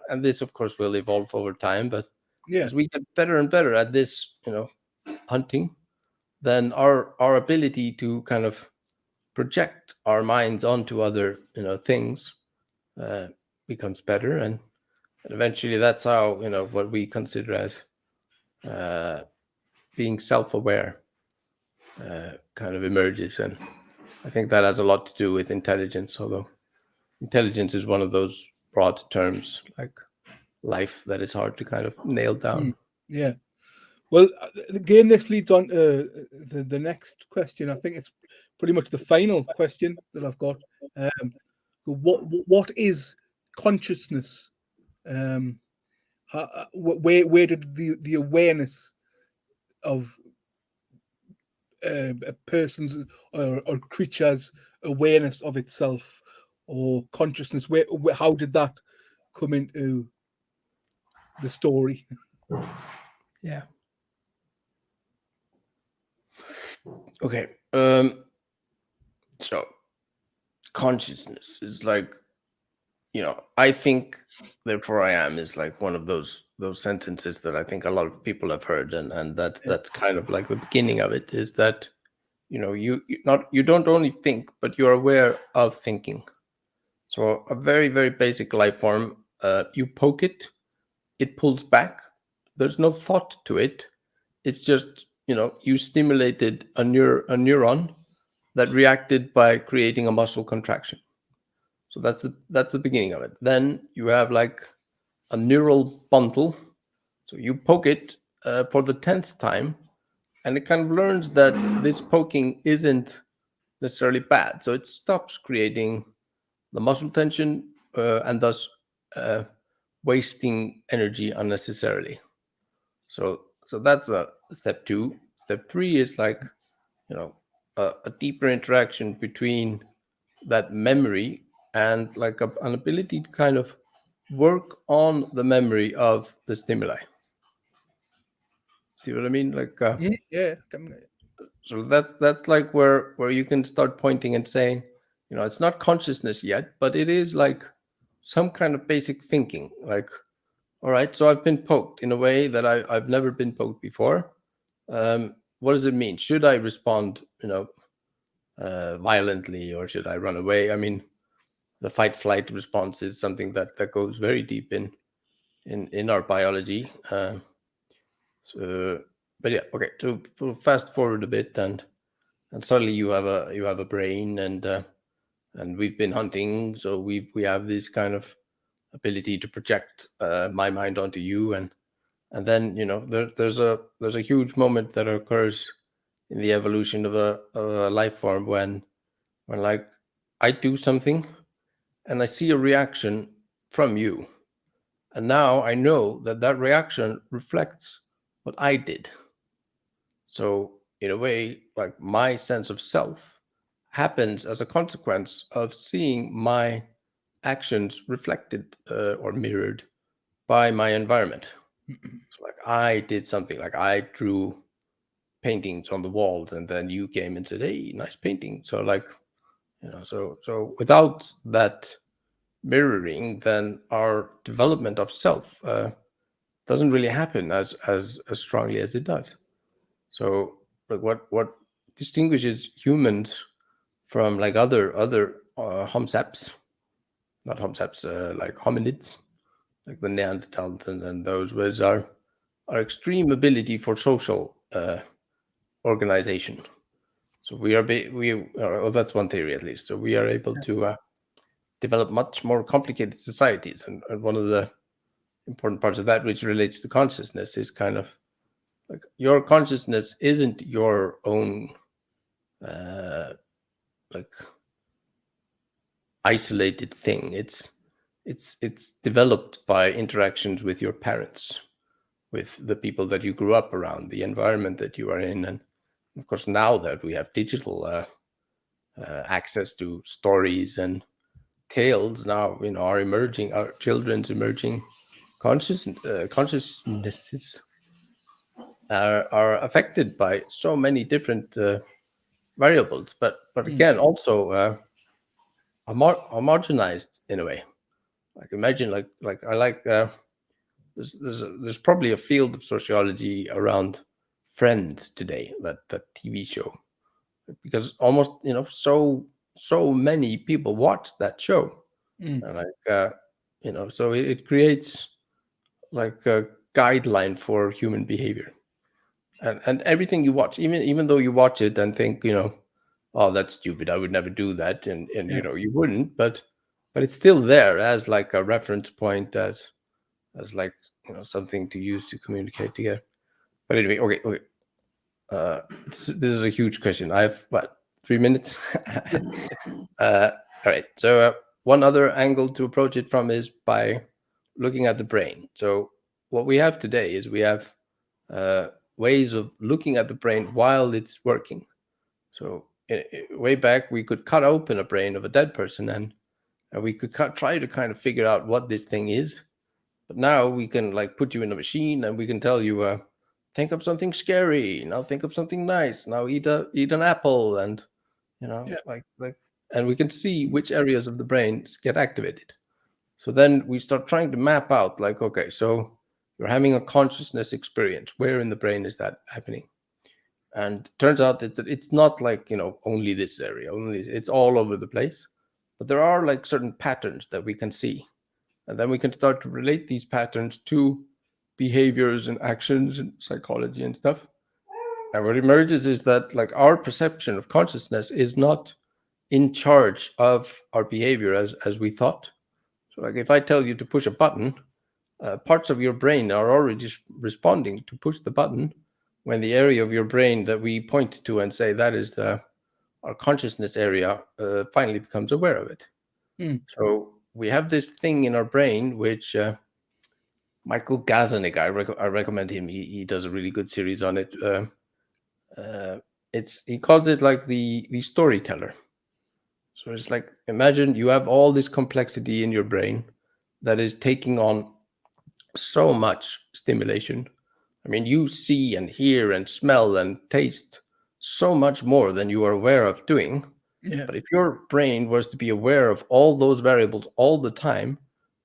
And this, of course, will evolve over time. But Yeah. as we get better and better at this, hunting, then our ability to kind of project our minds onto other things becomes better, and eventually that's how what we consider as being self-aware kind of emerges. And I think that has a lot to do with intelligence, although intelligence is one of those broad terms like life that is hard to kind of nail down. Yeah. Well, again, this leads on to the next question. I think it's pretty much the final question that I've got. What is consciousness? Where did the awareness of a person's or creature's awareness of itself or consciousness, how did that come into the story? Yeah. Okay. So consciousness is like, I think therefore I am is like one of those sentences that I think a lot of people have heard, and that's kind of like the beginning of it, is that you don't only think, but you're aware of thinking. So a very, very basic life form, you poke it, it pulls back. There's no thought to it. It's just, you stimulated a neuron that reacted by creating a muscle contraction. So that's the beginning of it. Then you have like a neural bundle. So you poke it for the 10th time, and it kind of learns that this poking isn't necessarily bad. So it stops creating the muscle tension and thus wasting energy unnecessarily. So that's step 2. Step 3 is like a deeper interaction between that memory and like an ability to kind of work on the memory of the stimuli. See what I mean? Like Yeah. so that's like where you can start pointing and saying, it's not consciousness yet, but it is like some kind of basic thinking. Like, all right, so I've been poked in a way that I've never been poked before. What does it mean? Should I respond, violently, or should I run away? I mean, the fight flight response is something that goes very deep in our biology. But yeah, okay. So fast forward a bit, and suddenly you have a brain, and we've been hunting, so we have this kind of ability to project my mind onto you, and then there's a huge moment that occurs in the evolution of a life form when like I do something and I see a reaction from you, and now I know that reaction reflects what I did. So in a way, like my sense of self happens as a consequence of seeing my actions reflected or mirrored by my environment. So like I did something, like I drew paintings on the walls, and then you came and said, "Hey, nice painting." So like, so without that mirroring, then our development of self doesn't really happen as strongly as it does. So like what distinguishes humans from like other homo saps, not homo saps, like hominids, like the Neanderthals and those, was our extreme ability for social organization. So we are well, that's one theory at least. So we are able to develop much more complicated societies, and one of the important parts of that, which relates to consciousness, is kind of like your consciousness isn't your own like isolated thing. It's developed by interactions with your parents, with the people that you grew up around, the environment that you are in, and of course now that we have digital access to stories and tales, now our children's emerging consciousnesses are affected by so many different variables, but again, also homogenized in a way. Like imagine, like I like there's probably a field of sociology around Friends today, that TV show, because almost so many people watch that show, and like so it creates like a guideline for human behavior, and everything you watch, even though you watch it and think oh, that's stupid, I would never do that, and you wouldn't, but it's still there as like a reference point, as like something to use to communicate together. But anyway, okay. This is a huge question. I have what, 3 minutes? All right. So one other angle to approach it from is by looking at the brain. So what we have today is we have ways of looking at the brain while it's working. So way back, we could cut open a brain of a dead person, and we could try to kind of figure out what this thing is. But now we can like put you in a machine, and we can tell you, think of something scary. Now think of something nice. Now eat an apple, and like and we can see which areas of the brain get activated. So then we start trying to map out, like, okay, so you're having a consciousness experience. Where in the brain is that happening? And turns out that it's not like only this area. It's all over the place. But there are like certain patterns that we can see. And then we can start to relate these patterns to behaviors and actions and psychology and stuff. And what emerges is that like our perception of consciousness is not in charge of our behavior as we thought. So like if I tell you to push a button, parts of your brain are already responding to push the button when the area of your brain that we point to and say that is our consciousness area finally becomes aware of it. So we have this thing in our brain, which Michael Gazzaniga, I recommend him. He does a really good series on it. He calls it like the storyteller. So it's like, imagine you have all this complexity in your brain that is taking on so much stimulation. I mean, you see and hear and smell and taste so much more than you are aware of doing. Yeah. But if your brain was to be aware of all those variables all the time,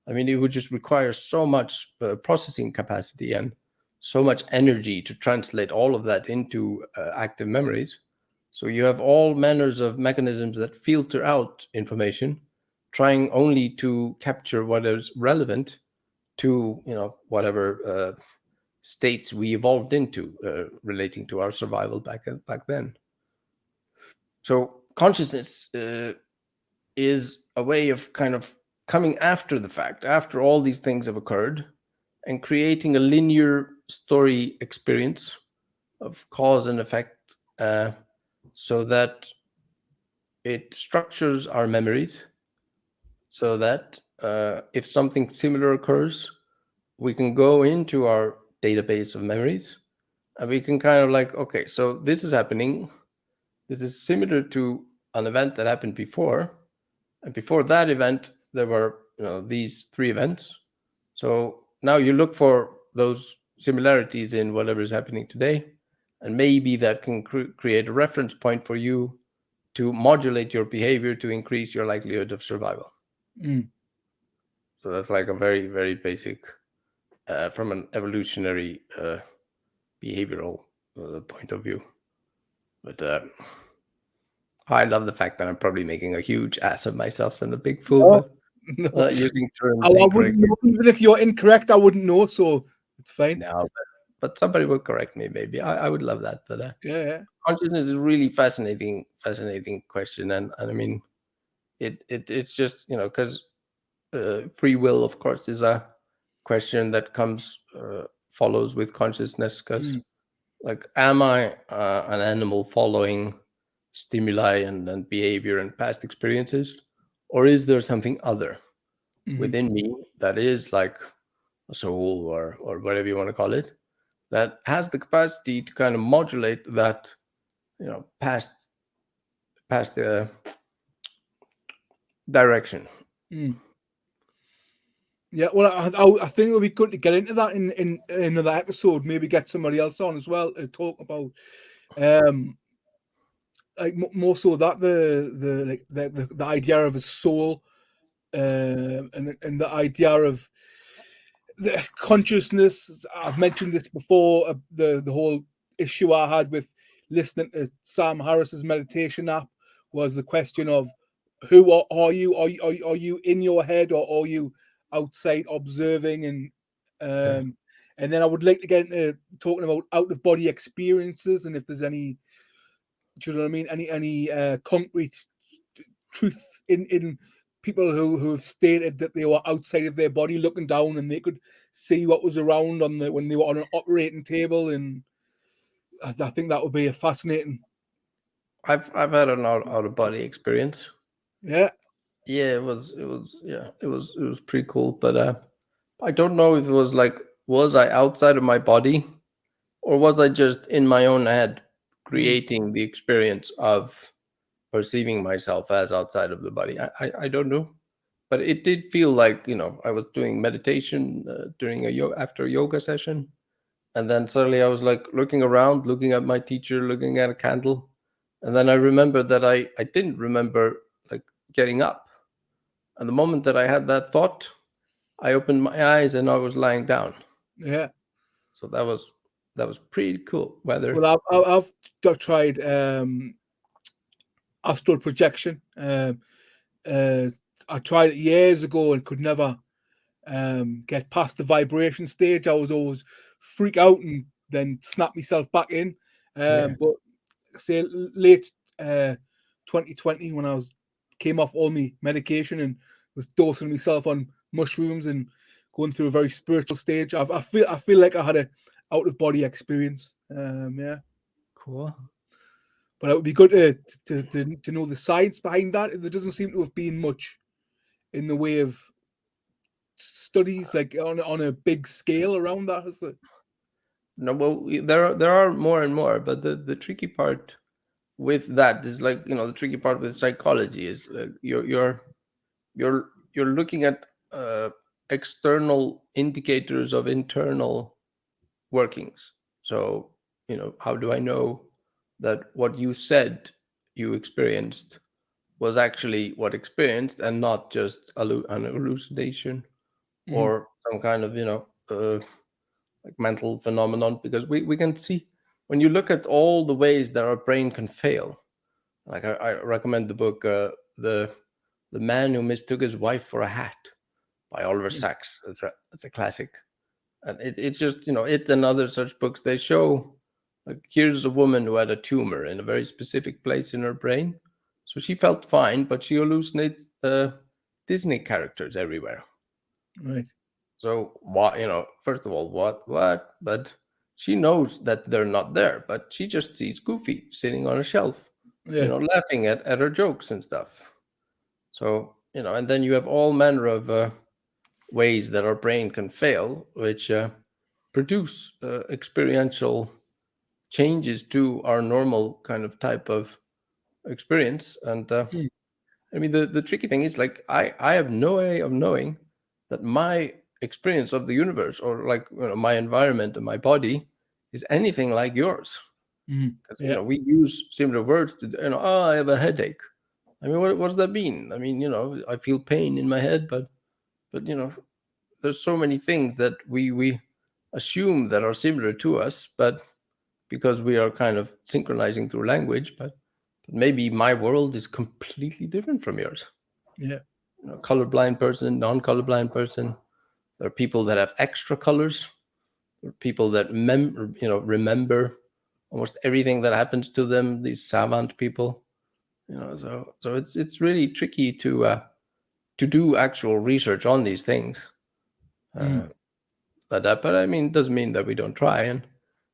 I mean, it would just require so much processing capacity and so much energy to translate all of that into active memories. So you have all manners of mechanisms that filter out information, trying only to capture what is relevant to whatever states we evolved into relating to our survival back then. So consciousness is a way of kind of coming after the fact, after all these things have occurred, and creating a linear story experience of cause and effect, so that it structures our memories, so that if something similar occurs, we can go into our database of memories, and we can kind of like, okay, so this is happening. This is similar to an event that happened before. And before that event, there were these 3 events. So now you look for those similarities in whatever is happening today, and maybe that can create a reference point for you to modulate your behavior to increase your likelihood of survival. So that's like a very, very basic, from an evolutionary behavioral point of view. But I love the fact that I'm probably making a huge ass of myself and a big fool. No. Using terms I wouldn't incorrectly. know. Even if you're incorrect, I wouldn't know, so it's fine. No, but somebody will correct me. Maybe I would love that. But Yeah. consciousness is a really fascinating question, and I mean, it's just because free will, of course, is a question that follows with consciousness. Because like, am I an animal following stimuli and behavior and past experiences, or is there something other within me that is like a soul or whatever you want to call it, that has the capacity to kind of modulate that past direction. Yeah, well, I think it would be good to get into that in another episode. Maybe get somebody else on as well to talk about like more so that the idea of a soul, and the idea of the consciousness. I've mentioned this before. The whole issue I had with listening to Sam Harris's meditation app was the question of who are you? Are you in your head, or are you outside observing? Yeah. And then I would like to get into talking about out of body experiences, and if there's any, do you know what I mean? Any concrete truth in people who have stated that they were outside of their body looking down and they could see what was around on the when they were on an operating table. And I think that would be a fascinating. I've had an out of body experience. Yeah. Yeah, it was pretty cool. But I don't know if it was like, was I outside of my body, or was I just in my own head Mm, creating the experience of perceiving myself as outside of the body? I don't know, but it did feel like, I was doing meditation during after a yoga session, and then suddenly I was like looking around, looking at my teacher, looking at a candle, and then I remembered that I didn't remember like getting up. And the moment that I had that thought, I opened my eyes and I was lying down. yeah. So that was pretty cool weather. Well, I've tried astral projection. Uh, I tried it years ago and could never get past the vibration stage. I was always freak out and then snap myself back in. Yeah, But say late 2020, when I came off all my medication and was dosing myself on mushrooms and going through a very spiritual stage, I feel like I had a out of body experience. Yeah, cool. but it would be good to know the science behind that. There doesn't seem to have been much in the way of studies like on a big scale around that, has there? No, well, there are more and more, but the tricky part with that is, like, the tricky part with psychology is, you're looking at external indicators of internal workings. So, how do I know that what you said you experienced was actually what experienced, and not just an hallucination, Mm, or some kind of, like mental phenomenon? Because we can see, when you look at all the ways that our brain can fail. Like, I recommend the book, the Man Who Mistook His Wife for a Hat, by Oliver mm, Sacks. It's a classic. And it's just, it and other such books, they show, like, here's a woman who had a tumor in a very specific place in her brain. So she felt fine, but she hallucinated Disney characters everywhere. right. So what, first of all, what? But she knows that they're not there, but she just sees Goofy sitting on a shelf, Yeah. laughing at her jokes and stuff. So, and then you have all manner of ways that our brain can fail, which produce experiential changes to our normal kind of type of experience. And Mm, I mean, the tricky thing is, like, I have no way of knowing that my experience of the universe, or, like, my environment and my body, is anything like yours. Because, yeah. we use similar words to, oh, I have a headache. I mean, what does that mean? I mean, I feel pain in my head, but there's so many things that we assume that are similar to us, but because we are kind of synchronizing through language, but maybe my world is completely different from yours. Yeah. Colorblind person, non-colorblind person. There are people that have extra colors. There are people that remember almost everything that happens to them. These savant people. So it's really tricky to do actual research on these things. Mm, Uh, but I mean, it doesn't mean that we don't try. And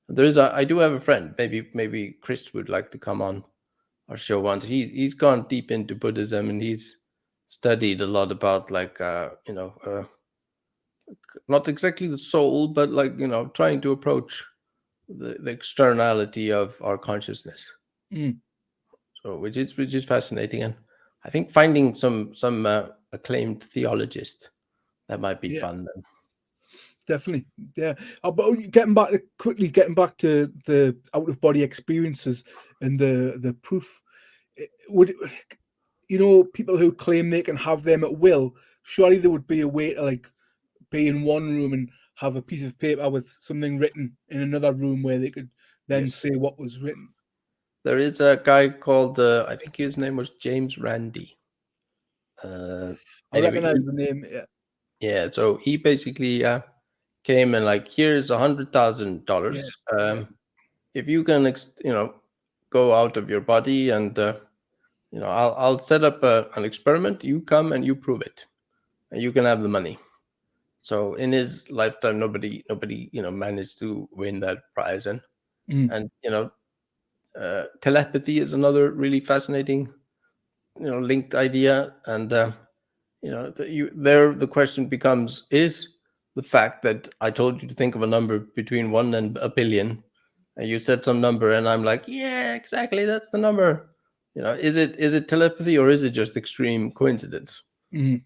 I do have a friend. Maybe Chris would like to come on our show once. He's gone deep into Buddhism, and he's studied a lot about, like, not exactly the soul, but, like, trying to approach the externality of our consciousness. mm, So which is fascinating, and I think finding some acclaimed theologist, that might be yeah. fun then. Definitely. Yeah. But getting back to the out of body experiences and the proof. would people who claim they can have them at will? Surely there would be a way to like be in one room and have a piece of paper with something written in another room where they could then Yes. say what was written. There is a guy called, I think his name was James Randi. I Anyway, recognize the name. yeah, so he basically came and like, here's $100,000. Yeah, If you can, go out of your body and, I'll set up an experiment. You come and you prove it, and you can have the money. So in his lifetime, nobody, managed to win that prize. Mm. And telepathy is another really fascinating, linked idea. And the question becomes: is the fact that I told you to think of a number between 1 and a billion, and you said some number, and I'm like, yeah, exactly, that's the number. Is it telepathy, or is it just extreme coincidence? Yeah,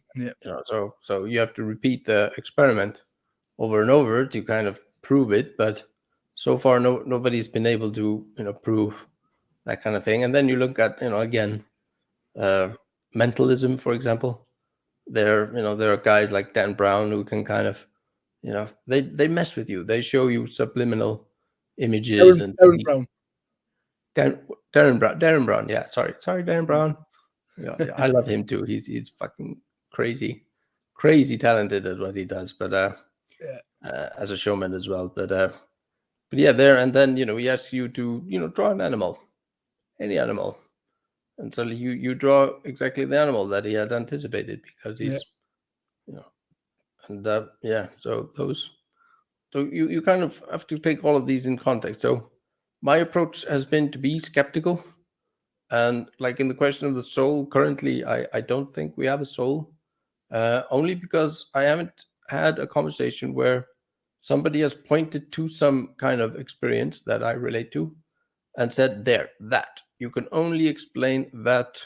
So you have to repeat the experiment over and over to kind of prove it, but so far nobody's been able to prove that kind of thing. And then you look at again, mentalism, for example. There are guys like Dan Brown who can kind of they mess with you. They show you subliminal images and Darren Brown. Dan, Darren Brown, yeah, sorry Darren Brown. Yeah, I love him too. He's fucking crazy talented at what he does, but as a showman as well. But yeah, there, and then he asks you to draw an animal, any animal, and so you draw exactly the animal that he had anticipated, because Yeah, he's and yeah, so you kind of have to take all of these in context. So my approach has been to be skeptical, and like in the question of the soul, currently I don't think we have a soul, only because I haven't had a conversation where somebody has pointed to some kind of experience that I relate to and said, there, that you can only explain that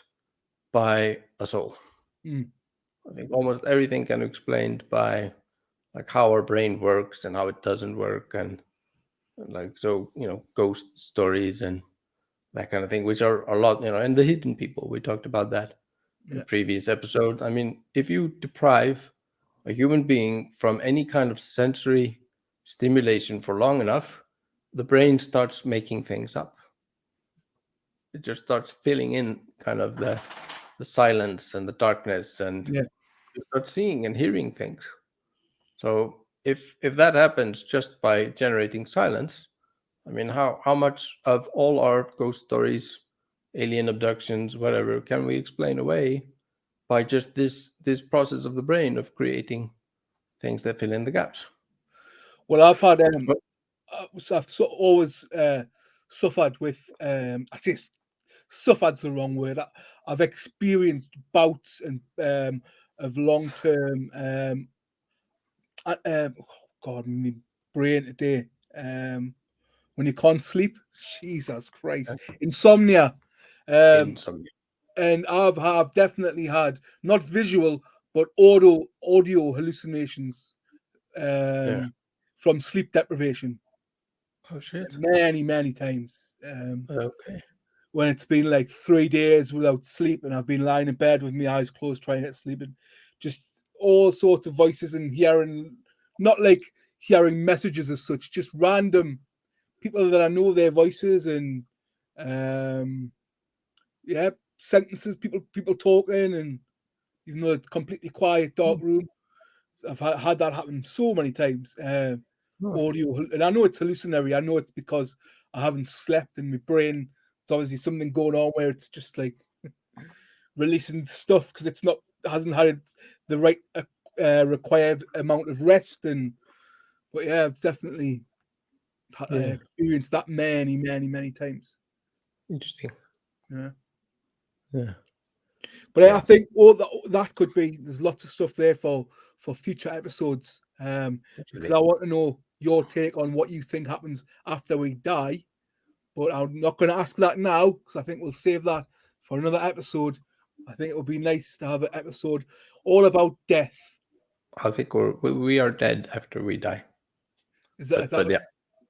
by a soul. mm. I think almost everything can be explained by like how our brain works and how it doesn't work, and like, so ghost stories and that kind of thing, which are a lot, and the hidden people, we talked about that in Yeah. previous episode. I mean, if you deprive a human being from any kind of sensory stimulation for long enough, the brain starts making things up. It just starts filling in kind of the silence and the darkness, and Yeah. you start seeing and hearing things. So if that happens just by generating silence, I mean, how much of all our ghost stories, alien abductions, whatever, can we explain away by just this process of the brain of creating things that fill in the gaps? Well, I've had But always suffered with I say suffered's the wrong word. I've experienced bouts and of long term oh God, my brain today. When you can't sleep, Jesus Christ, insomnia. Um, insomnia. and I've definitely had not visual but audio hallucinations Yeah. from sleep deprivation Oh shit. many times. Okay. When it's been like 3 days without sleep and I've been lying in bed with my eyes closed trying to get sleep, and just all sorts of voices and hearing, not like hearing messages as such, just random people that I know their voices, and yeah, sentences, people talking, and even though it's completely quiet, dark room, I've had that happen so many times. Oh, Audio, and I know it's hallucinatory. I know it's because I haven't slept in my brain. There's obviously something going on where it's just like releasing stuff because it's not hasn't had the right required amount of rest. And but yeah, I've definitely yeah. experienced that many times. Interesting. Yeah. Yeah. But I Yeah. think all that could be. There's lots of stuff there for future episodes. Because Actually, I want to know your take on what you think happens after we die. But I'm not going to ask that now because I think we'll save that for another episode. I think it would be nice to have an episode all about death. I think we are dead after we die. Is But that yeah,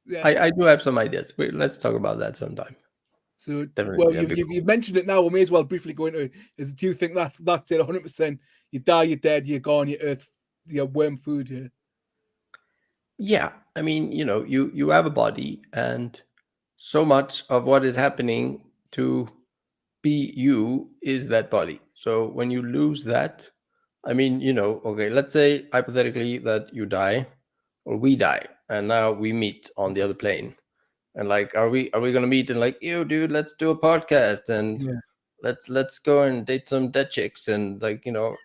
yeah? I do have some ideas. Let's talk about that sometime. So, Definitely well, a you've, big you've, you've mentioned it now. We may as well briefly go into it. Do you think that's it? 100%. You die, you're dead, you're gone, you're earth, you're worm food. Yeah. Yeah, I mean, you have a body, and so much of what is happening to be you is that body. So when you lose that, I mean, okay, let's say hypothetically that you die or we die, and now we meet on the other plane. And like, are we gonna meet and like, yo, dude, let's do a podcast and Yeah. let's go and date some dead chicks, and like, do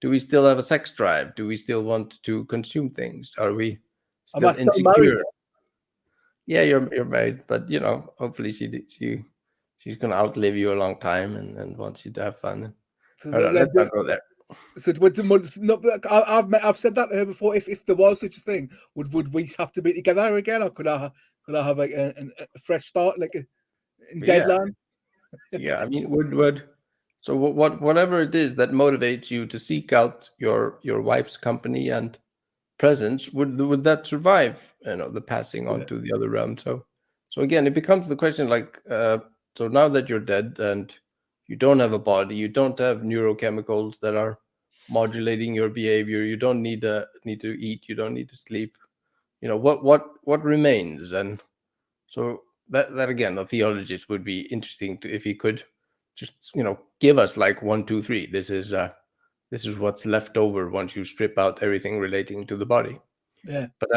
we still have a sex drive? Do we still want to consume things? Are we Am still I still married? insecure? Yeah, you're married, but hopefully she's gonna outlive you a long time and wants you to have fun. So, I don't know, let's not go there. I've said that to her before. If there was such a thing, would we have to be together again, or could I have like a fresh start, like in But yeah, Deadland? yeah. I mean, would so whatever it is that motivates you to seek out your wife's company and presence, would that survive, the passing on Yeah. to the other realm? So again, it becomes the question, like, so now that you're dead and you don't have a body, you don't have neurochemicals that are modulating your behavior, you don't need to eat, you don't need to sleep, what remains? And so that again, a theologist would be interesting to, if he could just give us like 1, 2, 3, this is what's left over once you strip out everything relating to the body. Yeah. But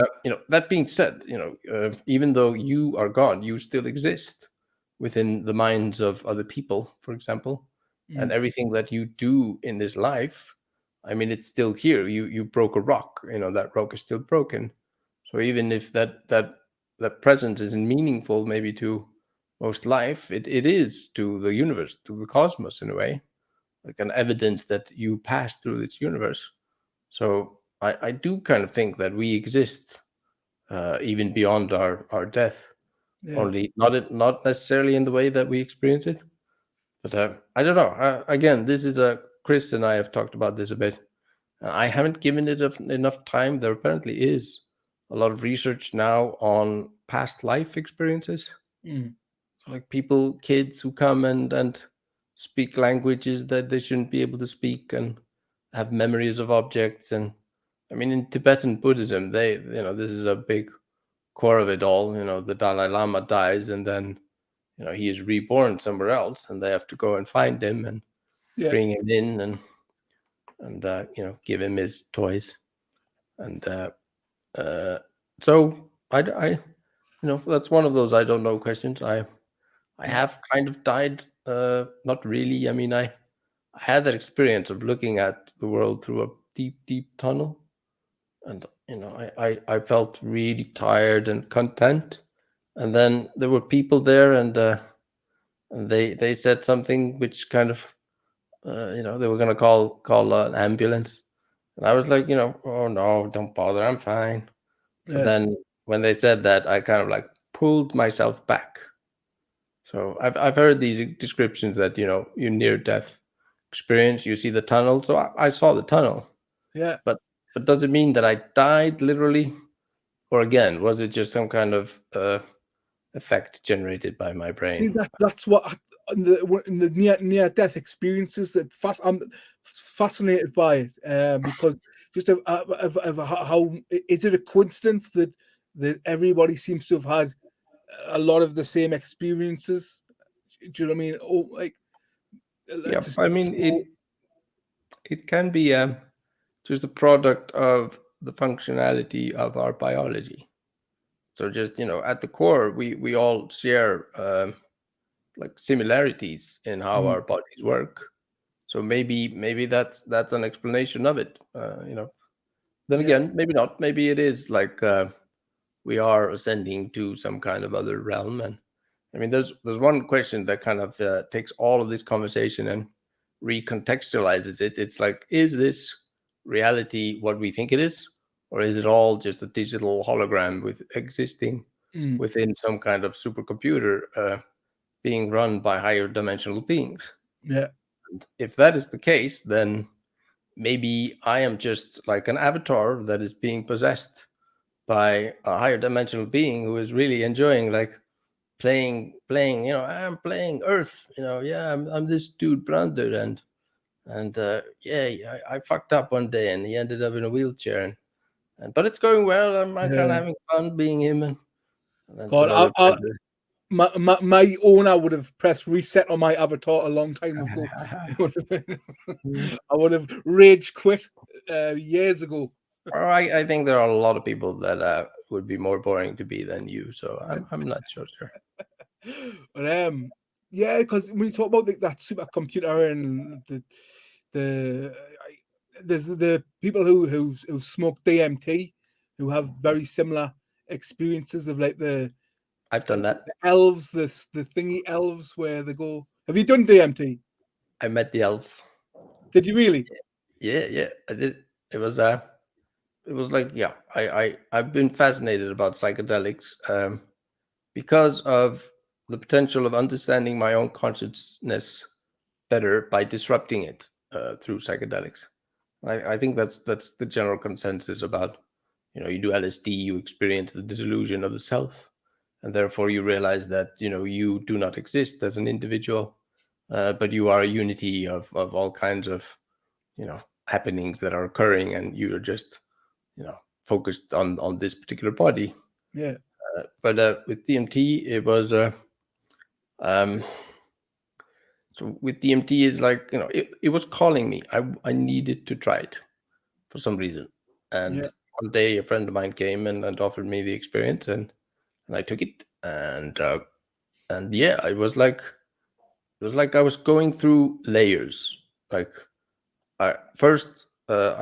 that being said, even though you are gone, you still exist within the minds of other people, for example, and Mm. everything that you do in this life. I mean, it's still here. You broke a rock. That rock is still broken. So even if that presence isn't meaningful, maybe to most life, it is to the universe, to the cosmos in a way, like an evidence that you passed through this universe. So I do kind of think that we exist even beyond our death, Yeah. only not necessarily in the way that we experience it. But I don't know. Again, this is a Chris and I have talked about this a bit. I haven't given it enough time. There apparently is a lot of research now on past life experiences, Mm. like kids who come and speak languages that they shouldn't be able to speak, and have memories of objects. And I mean, in Tibetan Buddhism, this is a big core of it all. The Dalai Lama dies, and then he is reborn somewhere else, and they have to go and find him and Yeah. bring him in, and give him his toys. And so that's one of those I don't know questions. I Yeah. have kind of died. Not really. I mean, I had that experience of looking at the world through a deep, deep tunnel, and I felt really tired and content. And then there were people there, and they said something which kind of, they were gonna call an ambulance, and I was like, oh no, don't bother, I'm fine. But Yeah. then when they said that, I kind of like pulled myself back. So I've heard these descriptions that you near death experience, you see the tunnel. So I saw the tunnel, Yeah. but does it mean that I died literally, or again was it just some kind of effect generated by my See, brain? that's what in the near death experiences that I'm fascinated by it, because just of how is it a coincidence that everybody seems to have had a lot of the same experiences? Do you know what I mean? Oh, like Yeah, just I mean, so, it can be just a product of the functionality of our biology. So just at the core, we all share like similarities in how mm, our bodies work. So maybe that's an explanation of it. Then yeah, again, maybe not. Maybe it is like we are ascending to some kind of other realm. And I mean, there's one question that kind of takes all of this conversation and recontextualizes it. It's like, is this reality what we think it is, or is it all just a digital hologram with existing mm, within some kind of supercomputer being run by higher dimensional beings? yeah, And if that is the case, then maybe I am just like an avatar that is being possessed by a higher dimensional being who is really enjoying like playing. I'm playing Earth. Yeah, I'm this dude Brandur, and yeah, I fucked up one day, and he ended up in a wheelchair, and but it's going well. I'm kind of Yeah. having fun being him, and then some God, other Brandur. my owner would have pressed reset on my avatar a long time ago. It would have been, I would have rage quit years ago. I think there are a lot of people that would be more boring to be than you, so I'm not sure. But yeah, because when you talk about that supercomputer and the there's the people who smoke DMT who have very similar experiences of like I've done that. the elves, the thingy elves where they go. Have you done DMT? I met the elves. Did you really? Yeah, I did. It was like, yeah, I've been fascinated about psychedelics because of the potential of understanding my own consciousness better by disrupting it through psychedelics. I think that's the general consensus about, you do LSD, you experience the disillusion of the self, and therefore you realize that you do not exist as an individual, but you are a unity of all kinds of happenings that are occurring, and you're just focused on this particular body. Yeah, But with DMT, it was um, so with DMT is like it was calling me. I needed to try it for some reason, yeah, and one day a friend of mine came and offered me the experience, and I took it, and yeah, it was like I was going through layers. Like I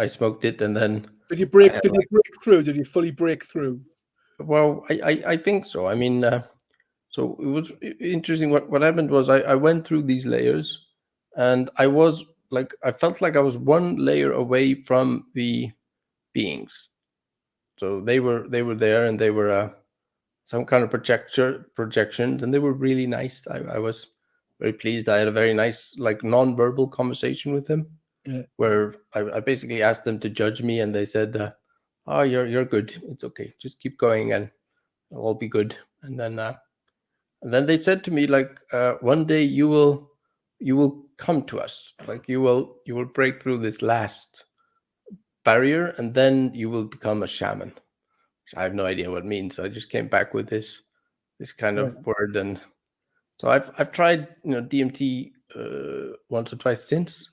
smoked it, and then Did you I break? had Did you like, break through? Did you fully break through? well, I think so. I mean, so it was interesting. What happened was I went through these layers, and I felt like I was one layer away from the beings. So they were there, and they were some kind of projections, and they were really nice. I was very pleased. I had a very nice like non-verbal conversation with them, Yeah, where I basically asked them to judge me, and they said, "Oh, you're good. It's okay. Just keep going, and it'll all be good." And then they said to me like, "One day you will come to us. Like you will break through this last barrier, and then you will become a shaman." Which I have no idea what it means. So I just came back with this kind yeah, of word, and so I've tried DMT once or twice since,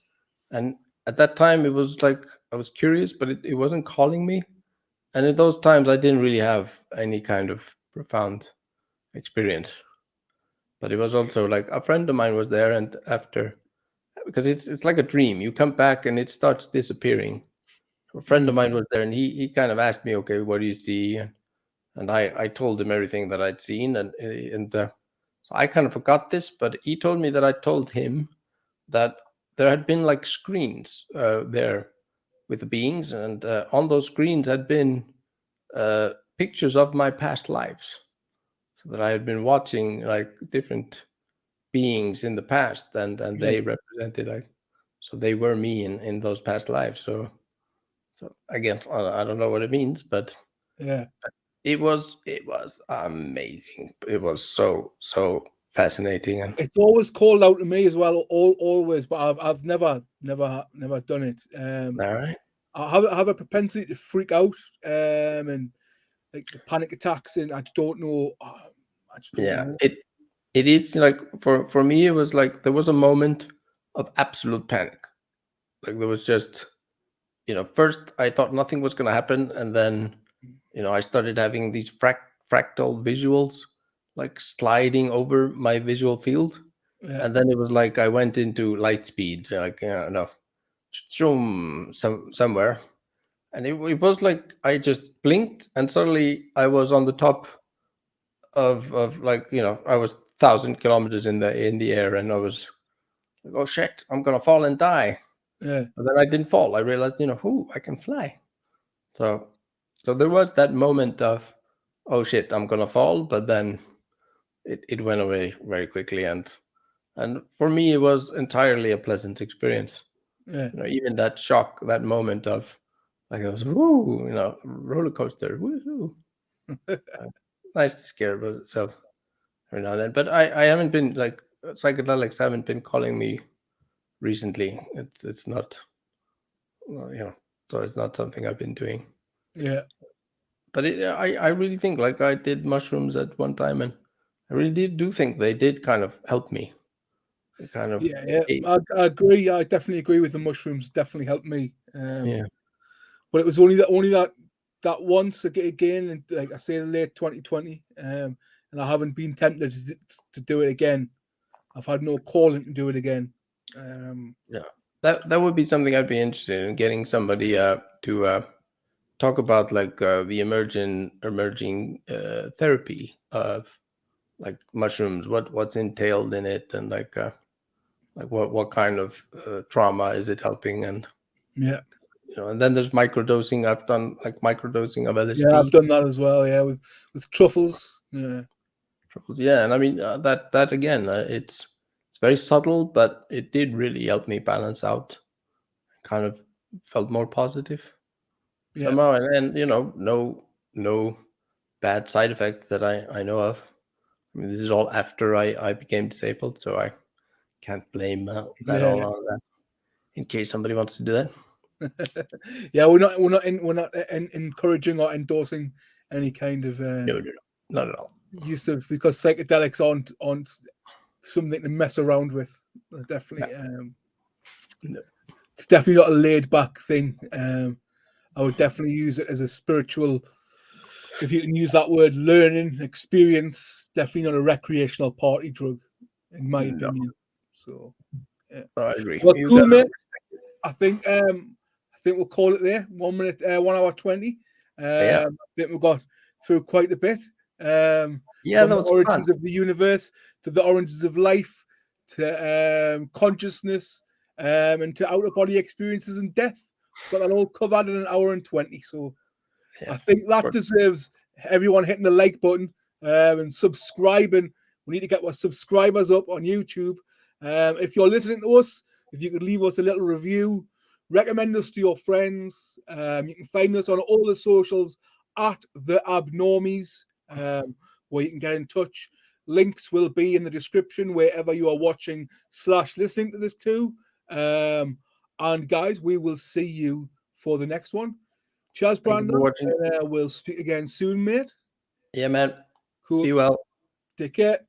and at that time it was like I was curious, but it wasn't calling me. And in those times I didn't really have any kind of profound experience. But it was also like a friend of mine was there, and after, because it's like a dream, you come back and it starts disappearing. A friend of mm, mine was there, and he kind of asked me, okay, what do you see? And I told him everything that I'd seen, and so I kind of forgot this, but he told me that I told him that there had been like screens there with the beings, and on those screens had been pictures of my past lives, so that I had been watching like different beings in the past, and yeah, they represented like, so they were me in those past lives. So again, I don't know what it means, but yeah. it was amazing. It was so fascinating. And It's always called out to me as well, always, but I've never done it. all right. I have a propensity to freak out, and like the panic attacks, and I just don't know. I just don't Yeah, know. it is like, for me it was like there was a moment of absolute panic. Like there was just, first I thought nothing was going to happen, and then I started having these fractal visuals like sliding over my visual field, Yeah, and then it was like I went into light speed, like no, zoom somewhere, and it was like I just blinked, and suddenly I was on the top of like, I was 1,000 kilometers in the air, and I was like, oh shit, I'm gonna fall and die. yeah, But then I didn't fall. I realized, I can fly. So so there was that moment of, oh shit, I'm gonna fall, but then it went away very quickly, and for me it was entirely a pleasant experience. yeah, Even that shock, that moment of like, it was woo, roller coaster, woohoo. Uh, Nice to scare myself. every now and then. But I haven't been like psychedelics haven't been calling me recently. It's not, so it's not something I've been doing. Yeah. But I really think like I did mushrooms at one time, and I really do think they did kind of help me. It kind of Yeah. gave- I agree. I definitely agree with the mushrooms. Definitely helped me. yeah. But it was only that once again, and like I say, late 2020. And I haven't been tempted to do it again. I've had no calling to do it again. Yeah, that would be something I'd be interested in, getting somebody to talk about like the emerging therapy of like mushrooms, what's entailed in it, and like what kind of trauma is it helping, and Yeah. and then there's microdosing. I've done like microdosing of Yeah, I've LSD. done that as well. Yeah, with truffles. Yeah. Yeah, and I mean that again, it's very subtle, but it did really help me balance out. Kind of felt more positive Yeah. somehow, and no bad side effect that I know of. I mean, this is all after I became disabled, so I can't blame that Yeah. all on that. In case somebody wants to do that, Yeah, we're not encouraging or endorsing any kind of no, not at all. use of, because psychedelics aren't something to mess around with. No, Definitely, no. it's definitely not a laid back thing. I would definitely use it as a spiritual, if you can use that word, learning experience. Definitely not a recreational party drug, in my No, opinion. So yeah, I agree. well, You cool, gotta mate. I think we'll call it there. 1 minute, 1 hour 20. yeah, I think we got through quite a bit. yeah. From That the was fun. origins of the universe to the origins of life to consciousness, and to outer body experiences and death. Got that all covered in 1 hour and 20. So Yeah, I think that Work. deserves everyone hitting the like button, and subscribing. We need to get our subscribers up on YouTube. If you're listening to us, if you could leave us a little review, recommend us to your friends. You can find us on all the socials at the Abnormies, where you can get in touch. Links will be in the description wherever you are watching / listening to this too. And guys, we will see you for the next one. Cheers, Thank you for Brandur. watching. And we'll speak again soon, mate. Yeah, man. Cool. Be well. Take care.